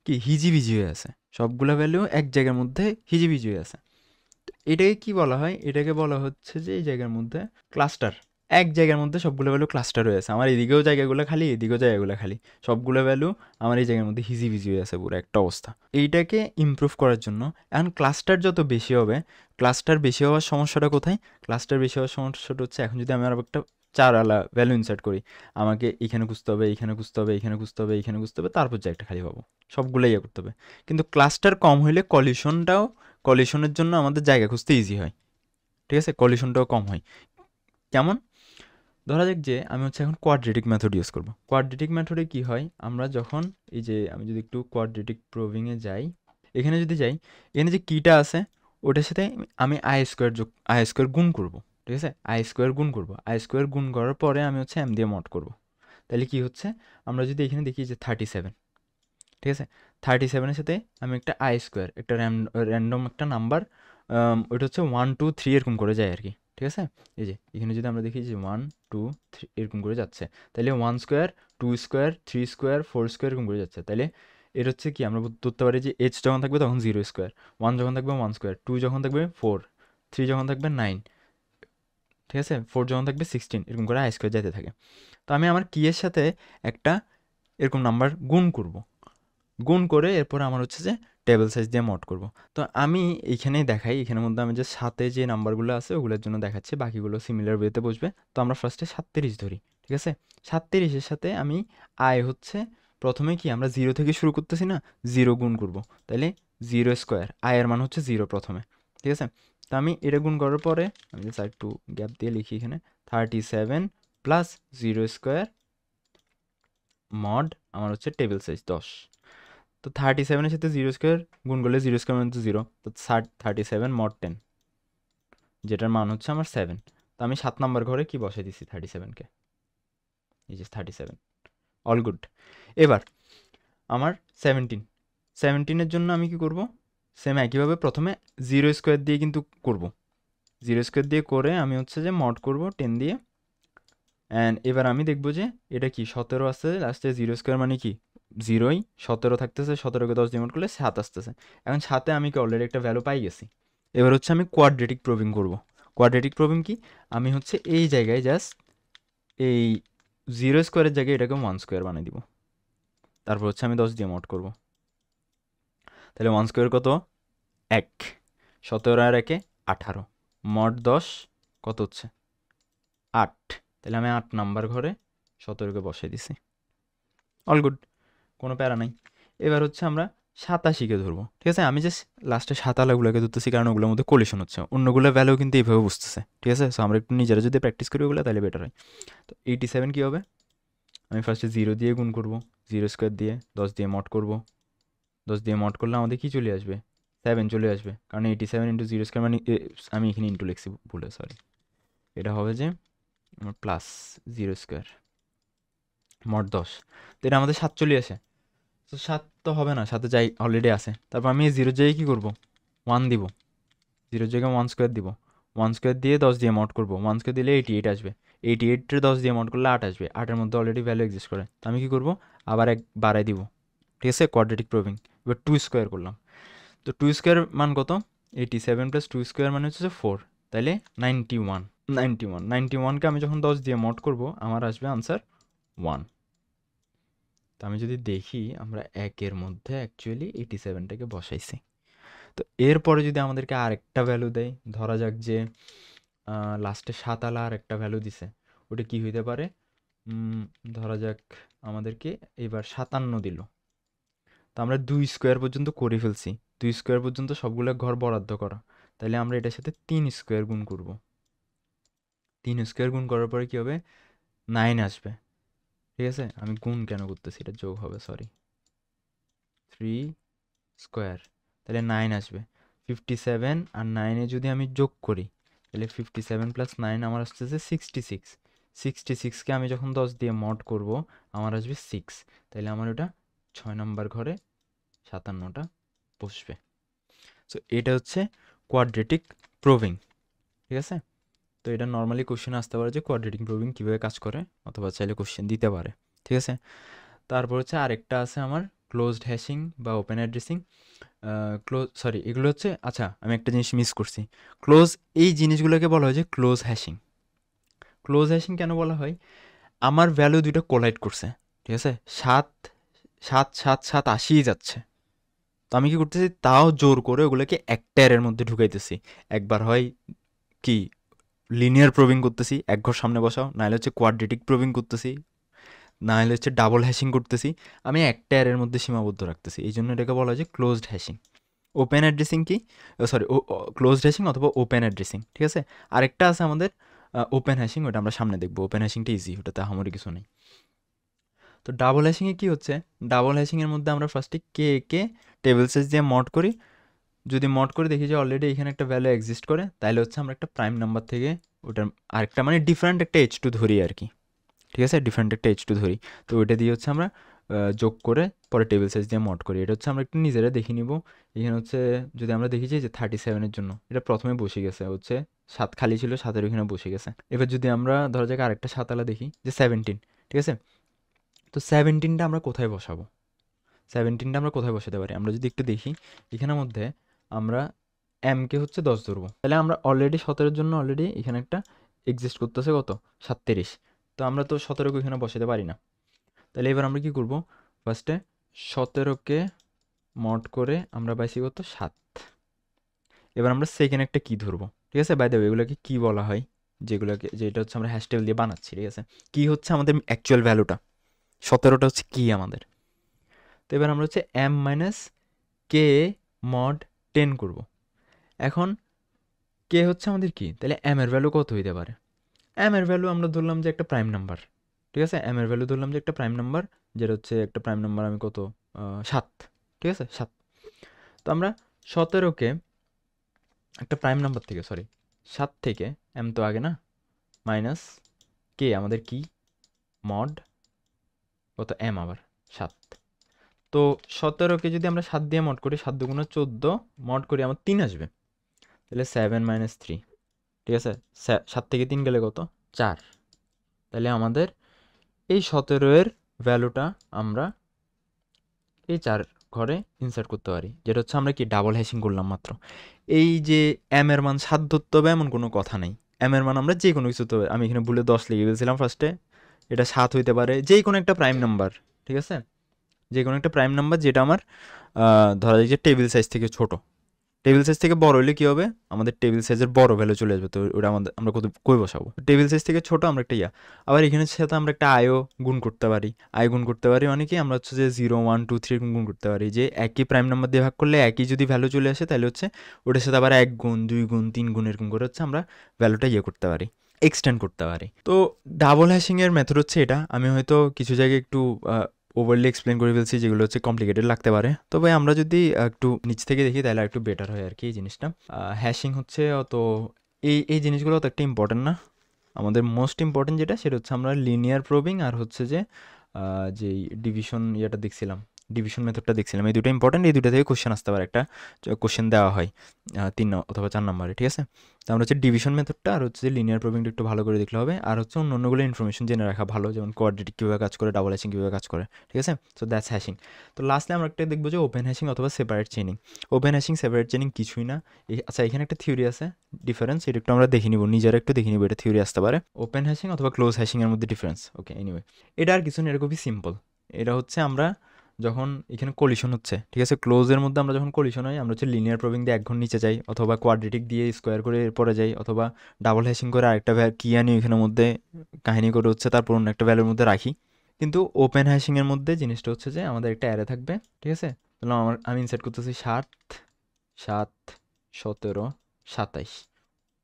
Speaker 1: কি হিজিবিজি হয়ে আছে, সবগুলো ভ্যালু এক জায়গার মধ্যে হিজিবিজি হয়ে আছে। তো এটাকে কি বলা হয়, এটাকে বলা হচ্ছে যে এই জায়গার মধ্যে ক্লাস্টার, এক জায়গার মধ্যে সবগুলো ভ্যালু ক্লাস্টার হয়ে আছে, আমার এদিকেও জায়গাগুলো খালি এদিকেও জায়গাগুলো খালি, সবগুলো ভ্যালু আমার এই জায়গার মধ্যে হিজিবিজি হয়ে আছে, পুরো একটা অবস্থা। এইটাকে ইমপ্রুভ করার জন্য এখন ক্লাস্টার যত বেশি হবে, ক্লাস্টার বেশি হওয়ার সমস্যাটা কোথায়, ক্লাস্টার বেশি হওয়ার সমস্যাটা হচ্ছে এখন যদি আমি আরও একটা 4 ভ্যালু ইনসার্ট করি, আমাকে এখানে খুঁজতে হবে, এখানে খুঁজতে হবে, এখানে খুঁজতে হবে, এখানে খুঁজতে হবে, তারপর যে একটা খালি পাবো, সবগুলোই ইয়ে করতে হবে। কিন্তু ক্লাস্টার কম হইলে কলিশনের জন্য আমাদের জায়গা খুঁজতে ইজি হয়। ঠিক আছে, কলিশনটাও কম হয়। কেমন, ধরা যাক যে আমি হচ্ছে এখন কোয়াড্রেটিক মেথড ইউজ করব। কোয়াড্রেটিক মেথডে কি হয়, আমরা যখন এই যে আমি যদি একটু কোয়াড্রেটিক প্রোভিংয়ে যাই, এখানে যদি যাই, এখানে যে কিটা আছে ওটার সাথে আমি আই স্কোয়ার গুণ করব। ঠিক আছে, আই স্কোয়ার গুণ করার পরে আমি হচ্ছে এম দিয়ে মড করব। তাহলে কি হচ্ছে, আমরা যদি এখানে দেখি যে 37, ঠিক আছে, 37-এর সাথে আমি একটা আই স্কোয়ার, একটা র্যান্ডম একটা নাম্বার, ওইটা হচ্ছে 1 2 3 এরকম করে যায় আর কি। ঠিক আছে, এই যে এখানে যদি আমরা দেখি যে 1 2 3 এরকম করে যাচ্ছে, তাহলে 1 স্কোয়ার, 2 স্কোয়ার, 3 স্কোয়ার, 4 স্কোয়ার এরকম করে যাচ্ছে। তাহলে এটা হচ্ছে কি, আমরা ধরতে পারি যে এইচ যখন থাকবে তখন 0 স্কোয়ার, 1 যখন থাকবে 1 স্কোয়ার, 2 যখন থাকবে 4, 3 যখন থাকবে 9, ঠিক আছে, 4 যখন থাকবে 16, এরকম করে আই স্কোয়ার যেতে থাকে। তো আমি আমার কি এর সাথে একটা এরকম নাম্বার গুণ করে এরপর আমার হচ্ছে যে টেবিল সাইজ দিয়ে মড করব। তো আমি এইখানেই দেখাই, এখানের মধ্যে আমি যে সাথে যে নাম্বারগুলো আছে ওগুলোর জন্য দেখাচ্ছি, বাকিগুলো সিমিলার ওয়েতে বসবে। তো আমরা ফার্স্টে 37 ধরি। ঠিক আছে, 37-এর সাথে আমি আই হচ্ছে প্রথমে কি আমরা 0 থেকে শুরু করতেছি না, 0 গুণ করব, তাহলে 0 স্কোয়ার, আয়ের মান হচ্ছে 0 প্রথমে। ঠিক আছে, তো আমি এটা গুণ করার পরে আমি জাস্ট একটু গ্যাপ দিয়ে লিখি এখানে 37 প্লাস 0 স্কোয়ার মড আমার হচ্ছে টেবিল সাইজ 10। তো 37-এর সাথে 0 স্কোয়ার গুণ করলে 0 স্কোয়ার মানে তো 0, তো 37 মড 10, যেটার মান হচ্ছে আমার 7। তো আমি 7 নাম্বার ঘরে কি বসাই দিছি 37-কে, এই যে 37, অল গুড। এবার আমার 17-এর জন্য আমি কি করব, সেম একইভাবে প্রথমে 0 স্কোয়ার দিয়ে কিন্তু করব, 0 স্কোয়ার দিয়ে করে আমি হচ্ছে যে মড করব 10 দিয়ে। অ্যান্ড এবার আমি দেখবো যে এটা কি 17 আসছে লাস্টে, 0 স্কোয়ার মানে কি 0ই, 17 থাকতেছে, 17কে 10 দিয়ে মড করলে 7 আসতেছে। এখন 7-এ আমি কি অলরেডি একটা ভ্যালু পাই গেছি। এবার হচ্ছে আমি কোয়াড্রেটিক প্রোভিং করব। কোয়াড্রেটিক প্রোভিং কি, আমি হচ্ছে এই জায়গায় জাস্ট এই 0 স্কোয়ারের জায়গায় এটাকে 1 স্কোয়ার বানিয়ে দিব, তারপর হচ্ছে আমি 10 দিয়ে মড করব। তাহলে 1 স্কোয়ার কত, 1, 17 আর 1-এ 18, মড 10 কত হচ্ছে 8, তাহলে আমি 8 নাম্বার ঘরে 17কে বসাই দিছি, অল গুড, কোনো প্যারা নাই। এবার হচ্ছে আমরা 87-কে ধরবো। ঠিক আছে, আমি জাস্ট লাস্টে 7-আলাগুলোকে ধরতেছি কারণ ওগুলোর মধ্যে কলিশন হচ্ছে, অন্যগুলো ভ্যালু কিন্তু এইভাবে বুঝতেছে। ঠিক আছে, সো আমরা একটু নিজেরা যদি প্র্যাকটিস করি ওগুলো তাহলে বেটার হয়। তো 87 কী হবে, আমি ফার্স্টে 0 দিয়ে গুণ করব, 0 স্কোয়ার দিয়ে 10 দিয়ে মড করব, 10 দিয়ে মড করলে আমাদের কি চলে আসবে, 7 চলে আসবে, কারণ 87 ইন্টু 0 স্কোয়ার মানে আমি এখানে ইন্টু লিখছি ভুলে, সরি, এটা হবে যে আমার প্লাস 0 স্কোয়ার মড 10, তো এটা আমাদের 7 চলে আসে। তো 7 তো হবে না, 7 যাই অলরেডি আছে, তারপর আমি 0 জায়গায় কী করবো, 1 দিব, 0 জায়গায় 1 স্কোয়ার দিব, 1 স্কোয়ার দিয়ে 10 দিয়ে মড করবো, 1 স্কোয়ার দিলে 88 আসবে, 88 10 দিয়ে মড করলে 8 আসবে, 8-এর মধ্যে অলরেডি ভ্যালু এক্সিস্ট করে, তো আমি কী করবো, আবার 1 বাড়াই দিব, ঠিক আছে, কোয়াড্রেটিক প্রুভিং। এবার 2 স্কোয়ার করলাম, তো 2 স্কোয়ার মান কত, 87 প্লাস 2 স্কোয়ার মানে হচ্ছে 4, তাইলে 91কে আমি যখন 10 দিয়ে মড করব আমার আসবে আনসার 1। তো আমি যদি দেখি আমরা 1-এর মধ্যে অ্যাকচুয়ালি 87টাকে বসাইছি। তো এরপরে যদি আমাদেরকে আরেকটা ভ্যালু দেয়, ধরা যাক যে লাস্টে 7 আলা আর একটা ভ্যালু দিছে, ওটা কি হইতে পারে, ধরা যাক আমাদেরকে এবার 57 দিল, তো আমরা 2 স্কোয়ার পর্যন্ত করে ফেলছি, 2 স্কোয়ার পর্যন্ত সবগুলো ঘর বরাদ্দ করা, তাহলে আমরা এটার সাথে 3 স্কোয়ার গুণ করব, 3 স্কোয়ার গুণ করার পরে কী হবে, 9 আসবে, ঠিক আছে, আমি গুণ কেন করতেছি, এটা যোগ হবে, সরি, 3 স্কোয়ার, তাহলে 9 আসবে, 57 আর 9-এ যদি আমি যোগ করি তাহলে 57 প্লাস 9 আমার আসতেছে 66, 66কে আমি যখন 10 দিয়ে মড করব আমার আসবে 6, তাহলে আমার ওটা 6 নম্বর ঘরে 57টা বসবে। সো এটা হচ্ছে কোয়াড্রেটিক প্রুভিং, ঠিক আছে। তো এটা নর্মালি কোশ্চেন আসতে পারে যে কোয়াড্রেটিক প্রুভিং কীভাবে কাজ করে, অথবা চাইলে কোশ্চেন দিতে পারে, ঠিক আছে। তারপর হচ্ছে আরেকটা আছে আমার ক্লোজড হ্যাশিং বা ওপেন অ্যাড্রেসিং, এগুলো হচ্ছে, আচ্ছা আমি একটা জিনিস মিস করছি, এই জিনিসগুলোকে বলা হয় যে ক্লোজ হ্যাশিং। ক্লোজ হ্যাশিং কেন বলা হয়, আমার ভ্যালু দুটো কোলাইড করছে, ঠিক আছে, 7 7 7 7 আসিই যাচ্ছে, তো আমি কি করতেছি, তাও জোর করে ওগুলোকে একটা অ্যারের মধ্যে ঢুকাইতেছি, একবার হয় কি লিনিয়ার প্রুভিং করতেছি, এক ঘর সামনে বসাও, নাহলে হচ্ছে কোয়াড্রেটিক প্রুভিং করতেছি, না হলে হচ্ছে ডাবল হ্যাশিং করতেছি, আমি একটা অ্যারের মধ্যে সীমাবদ্ধ রাখতেছি, এই জন্য এটাকে বলা হয় যে ক্লোজড হ্যাশিং। ওপেন অ্যাড্রেসিং কি, সরি, ক্লোজড হ্যাশিং অথবা ওপেন অ্যাড্রেসিং, ঠিক আছে। আরেকটা আছে আমাদের ওপেন হ্যাশিং, ওটা আমরা সামনে দেখবো, ওপেন হ্যাশিংটা ইজি, ওটাতে আমারই কিছু নেই। তো ডাবল হ্যাশিংয়ে কী হচ্ছে, ডাবল হ্যাশিংয়ের মধ্যে আমরা ফার্স্টে কে টেবিল সাইজ দিয়ে মড করি, যদি মড করে দেখি যে অলরেডি এখানে একটা ভ্যালু এক্সিস্ট করে, তাহলে হচ্ছে আমরা একটা প্রাইম নাম্বার থেকে ওটার আরেকটা মানে ডিফারেন্ট একটা H2 ধরি আর কি, ঠিক আছে, ডিফারেন্ট একটা H2 ধরি, তো ওইটা দিয়ে হচ্ছে আমরা যোগ করে পরে টেবিল সাইজ দিয়ে মড করি। এটা হচ্ছে আমরা একটু নিজেরা দেখে নিব, এখানে হচ্ছে যদি আমরা দেখি যে 37-এর জন্য এটা প্রথমে বসে গেছে, হচ্ছে 7 খালি ছিল, 7-এর ওখানে বসে গেছে। এবার যদি আমরা ধরা যাক আরেকটা 7 আলা দেখি যে 17, ঠিক আছে, তো 17টা আমরা কোথায় বসাবো, 17টা আমরা কোথায় বসাতে পারি, আমরা যদি একটু দেখি এখানের মধ্যে আমরা কে হচ্ছে 10 ধরবো, তাহলে আমরা অলরেডি 17-এর জন্য অলরেডি এখানে একটা এক্সিস্ট করতেছে কত, 37, তো আমরা তো 17কে এখানে বসাতে পারি না, তাহলে এবার আমরা কি করব, ফার্স্টে 17কে মড করে আমরা পাইছি কত 7, এবার আমরা সেকেন্ড একটা কি ধরবো, ঠিক আছে, বাই দ্য ওয়ে এগুলোকে কি বলা হয়, যেটা হচ্ছে আমরা হ্যাশ টেবিল দিয়ে বানাচ্ছি, ঠিক আছে, কি হচ্ছে আমাদের অ্যাকচুয়াল ভ্যালুটা, 17টা হচ্ছে কি আমাদের, তো এবার আমরা হচ্ছে কে মড 10 করব। এখন কে হচ্ছে আমাদের কি, তাহলে এর ভ্যালু কত হইতে পারে, এর ভ্যালু আমরা ধরলাম যে একটা প্রাইম নাম্বার, ঠিক আছে, এর ভ্যালু ধরলাম যে একটা প্রাইম নাম্বার, যেটা হচ্ছে একটা প্রাইম নাম্বার আমি কত 7, ঠিক আছে 7, তো আমরা 17কে একটা প্রাইম নাম্বার থেকে, সরি 7 থেকে তো আগে না, মাইনাস কে আমাদের কি মড কত আবার 7, তো 17কে যদি আমরা 7 দিয়ে মড করি, 7 দুগুণ 14 মড করি আমার 3 আসবে, তাহলে 7 - 3, ঠিক আছে, 7 থেকে 3 গেলে কত 4, তাহলে আমাদের এই 17-এর ভ্যালুটা আমরা এই 4 ঘরে ইনসার্ট করতে পারি, যেটা হচ্ছে আমরা কি ডাবল হ্যাশিং করলাম মাত্র। এই যে এর মান 7 ধরতে হবে এমন কোনো কথা নেই, এর মান আমরা যে কোনো কিছু, তো আমি এখানে ভুলে 10 লিখে ফেলছিলাম ফার্স্টে, এটা 7 হইতে পারে, যে কোনো একটা প্রাইম নাম্বার, ঠিক আছে, যে কোনো একটা প্রাইম নাম্বার যেটা আমার ধরা যায় যে টেবিল সাইজ থেকে ছোট, টেবিল সাইজ থেকে বড় হলে কী হবে, আমাদের টেবিল সাইজের বড় ভ্যালু চলে আসবে, তো ওটা আমরা কই বসাবো, টেবিল সাইজ থেকে ছোট আমরা একটা আবার এখানের সাথে আমরা একটা আয়ও গুণ করতে পারি, গুণ করতে পারি মানে কি, আমরা হচ্ছে যে 0 1 2 3 গুণ করতে পারি, যে একই প্রাইম নাম্বার দিয়ে ভাগ করলে একই যদি ভ্যালু চলে আসে তাহলে হচ্ছে ওটার সাথে আবার 1 গুণ 2 গুণ 3 গুণ এরকম করে হচ্ছে আমরা ভ্যালুটা করতে পারি। এক্সটেন্ড করতে পারি। তো ডাবল হ্যাশিংয়ের মেথড হচ্ছে এটা। আমি হয়তো কিছু জায়গায় একটু ওভারলি এক্সপ্লেন করে ফেলছি, যেগুলো হচ্ছে কমপ্লিকেটেড লাগতে পারে। তবে আমরা যদি একটু নিচ থেকে দেখি তাহলে একটু বেটার হয় আর কি এই জিনিসটা। হ্যাশিং হচ্ছে অত এই জিনিসগুলো অত একটা ইম্পর্টেন্ট না। আমাদের মোস্ট ইম্পর্টেন্ট যেটা সেটা হচ্ছে আমরা লিনিয়ার প্রবিং আর হচ্ছে যে যেই ডিভিশন ইয়েটা দেখছিলাম, ডিভিশন মেথডটা দেখছিলাম, এই দুটো ইম্পর্টেন্ট। এই দুটো থেকে কোশ্চেন আসতে পারে, একটা কোশ্চেন দেওয়া হয় 3 অথবা 4 নম্বরে, ঠিক আছে। তো আমরা হচ্ছে ডিভিশন মেথডটা আর হচ্ছে লিনিয়ার প্রবিংটা একটু ভালো করে দেখলে হবে। আর হচ্ছে অন্য অন্যগুলো ইনফরমেশন জেনে রাখা ভালো, যেমন কোয়াড্রেটিক কীভাবে কাজ করে, ডাবল হ্যাশিং কীভাবে কাজ করে, ঠিক আছে। So that's hashing. তো লাস্টে আমরা একটা দেখবো যে ওপেন হ্যাশিং অথবা separate chaining. Open hashing separate chaining কিছুই না। আচ্ছা, এখানে একটা থিওরি আছে ডিফারেন্স, এটা একটু আমরা দেখে নিব, নিজেরা একটু দেখে নিব, এটা থিওরি আসতে পারে। ওপেন হ্যাশিং অথবা ক্লোজ হ্যাশিংয়ের মধ্যে ডিফারেন্স, ওকে। এনিওয়ে, এটা আর কিছু না, এটা খুবই সিম্পল। এটা হচ্ছে আমরা যখন এখানে কলিশন হচ্ছে, ঠিক আছে, ক্লোজের মধ্যে আমরা যখন কলিশন হয়, আমরা হচ্ছে লিনিয়ার প্রবিং দিয়ে এক ঘর নিচে যাই, অথবা কোয়াড্রেটিক দিয়ে স্কোয়ার করে এরপরে যাই, অথবা ডাবল হ্যাশিং করে আরেকটা কি আনি এখানের মধ্যে কাহিনী করে হচ্ছে তারপর অন্য একটা ভ্যালুর মধ্যে রাখি। কিন্তু ওপেন হ্যাশিংয়ের মধ্যে জিনিসটা হচ্ছে যে আমাদের একটা অ্যারে থাকবে, ঠিক আছে। তাহলে আমি ইনসার্ট করতেছি 7 7 17 27।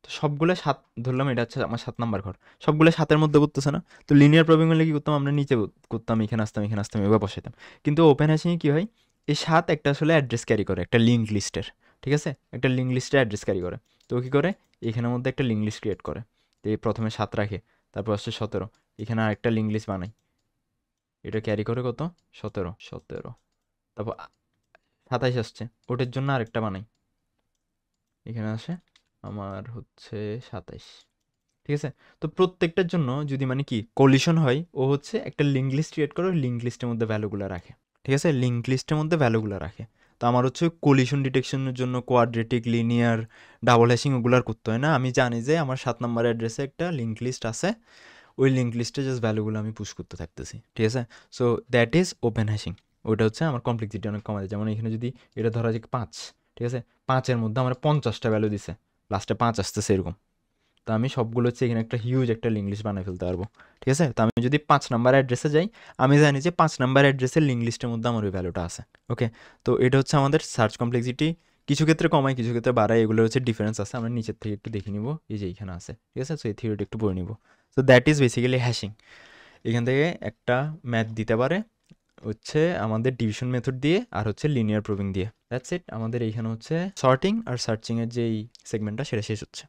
Speaker 1: তো সবগুলো 7 ধরলাম, এটা হচ্ছে আমার 7 নাম্বার ঘর, সবগুলো 7-এর মধ্যে করতেছে না। তো লিনিয়ার প্রবলেম হলে কি করতাম, আমরা নিচে করতাম, এখানে আসতাম, এখানে আসতাম, এবার বসাইতাম। কিন্তু ওপেন হ্যাশিংয়ে কী হয়, এই 7 একটা আসলে অ্যাড্রেস ক্যারি করে, একটা লিঙ্ক লিস্টের, ঠিক আছে, একটা লিঙ্ক লিস্টের অ্যাড্রেস ক্যারি করে। তো কী করে, এখানের মধ্যে একটা লিঙ্ক লিস্ট ক্রিয়েট করে। তো এই প্রথমে 7 রাখে, তারপর আসছে 17, এখানে আরেকটা লিঙ্ক লিস্ট বানাই, এটা ক্যারি করে কত, 17, তারপর 27 আসছে, ওটার জন্য আরেকটা বানাই, এখানে আসে আমার হচ্ছে 27, ঠিক আছে। তো প্রত্যেকটার জন্য যদি মানে কি কলিশন হয়, ও হচ্ছে একটা লিঙ্ক লিস্ট ক্রিয়েট করে লিঙ্ক লিস্টের মধ্যে ভ্যালুগুলো রাখে, ঠিক আছে, লিঙ্ক লিস্টের মধ্যে ভ্যালুগুলো রাখে। তো আমার হচ্ছে কলিশন ডিটেকশনের জন্য কোয়াড্রেটিক, লিনিয়ার, ডাবল হ্যাশিং ওগুলো আর করতে হয় না। আমি জানি যে আমার 7 নম্বর অ্যাড্রেসে একটা লিঙ্ক লিস্ট আছে, ওই লিঙ্ক লিস্টে জাস্ট ভ্যালুগুলো আমি পুশ করতে থাকতেছি, ঠিক আছে। So that is open hashing. ওইটা হচ্ছে আমার কমপ্লেক্সিটি অনেক কমায়। যেমন এখানে যদি এটা ধরা যায় 5, ঠিক আছে, 5-এর মধ্যে আমার 50টা ভ্যালু দিছে, লাস্টে 5 আসতেছে এরকম। তো আমি সবগুলো হচ্ছে এখানে একটা হিউজ একটা লিঙ্ক লিস্ট বানিয়ে ফেলতে পারবো, ঠিক আছে। তো আমি যদি 5 নাম্বার অ্যাড্রেসে যাই, আমি জানি যে 5 নাম্বার অ্যাড্রেসের লিঙ্ক লিস্টের মধ্যে আমার ওই ভ্যালুটা আছে, ওকে। তো এটা হচ্ছে আমাদের সার্চ কমপ্লেক্সিটি, কিছু ক্ষেত্রে কমায়, কিছু ক্ষেত্রে বাড়ায়, এগুলো হচ্ছে ডিফারেন্স আছে। আমরা নিচের থেকে একটু দেখে নিব, এই যে এইখানে আছে, ঠিক আছে। সো এই থিওরিটা একটু পড়ে নিব। So that is basically hashing. এখান থেকে একটা ম্যাথ দিতে পারে হচ্ছে আমাদের ডিভিশন মেথড দিয়ে আর হচ্ছে লিনিয়ার প্রুভিং দিয়ে। That's it. আমাদের এইখানে হচ্ছে সর্টিং আর সার্চিংয়ের যেই সেগমেন্টটা সেটা শেষ হচ্ছে।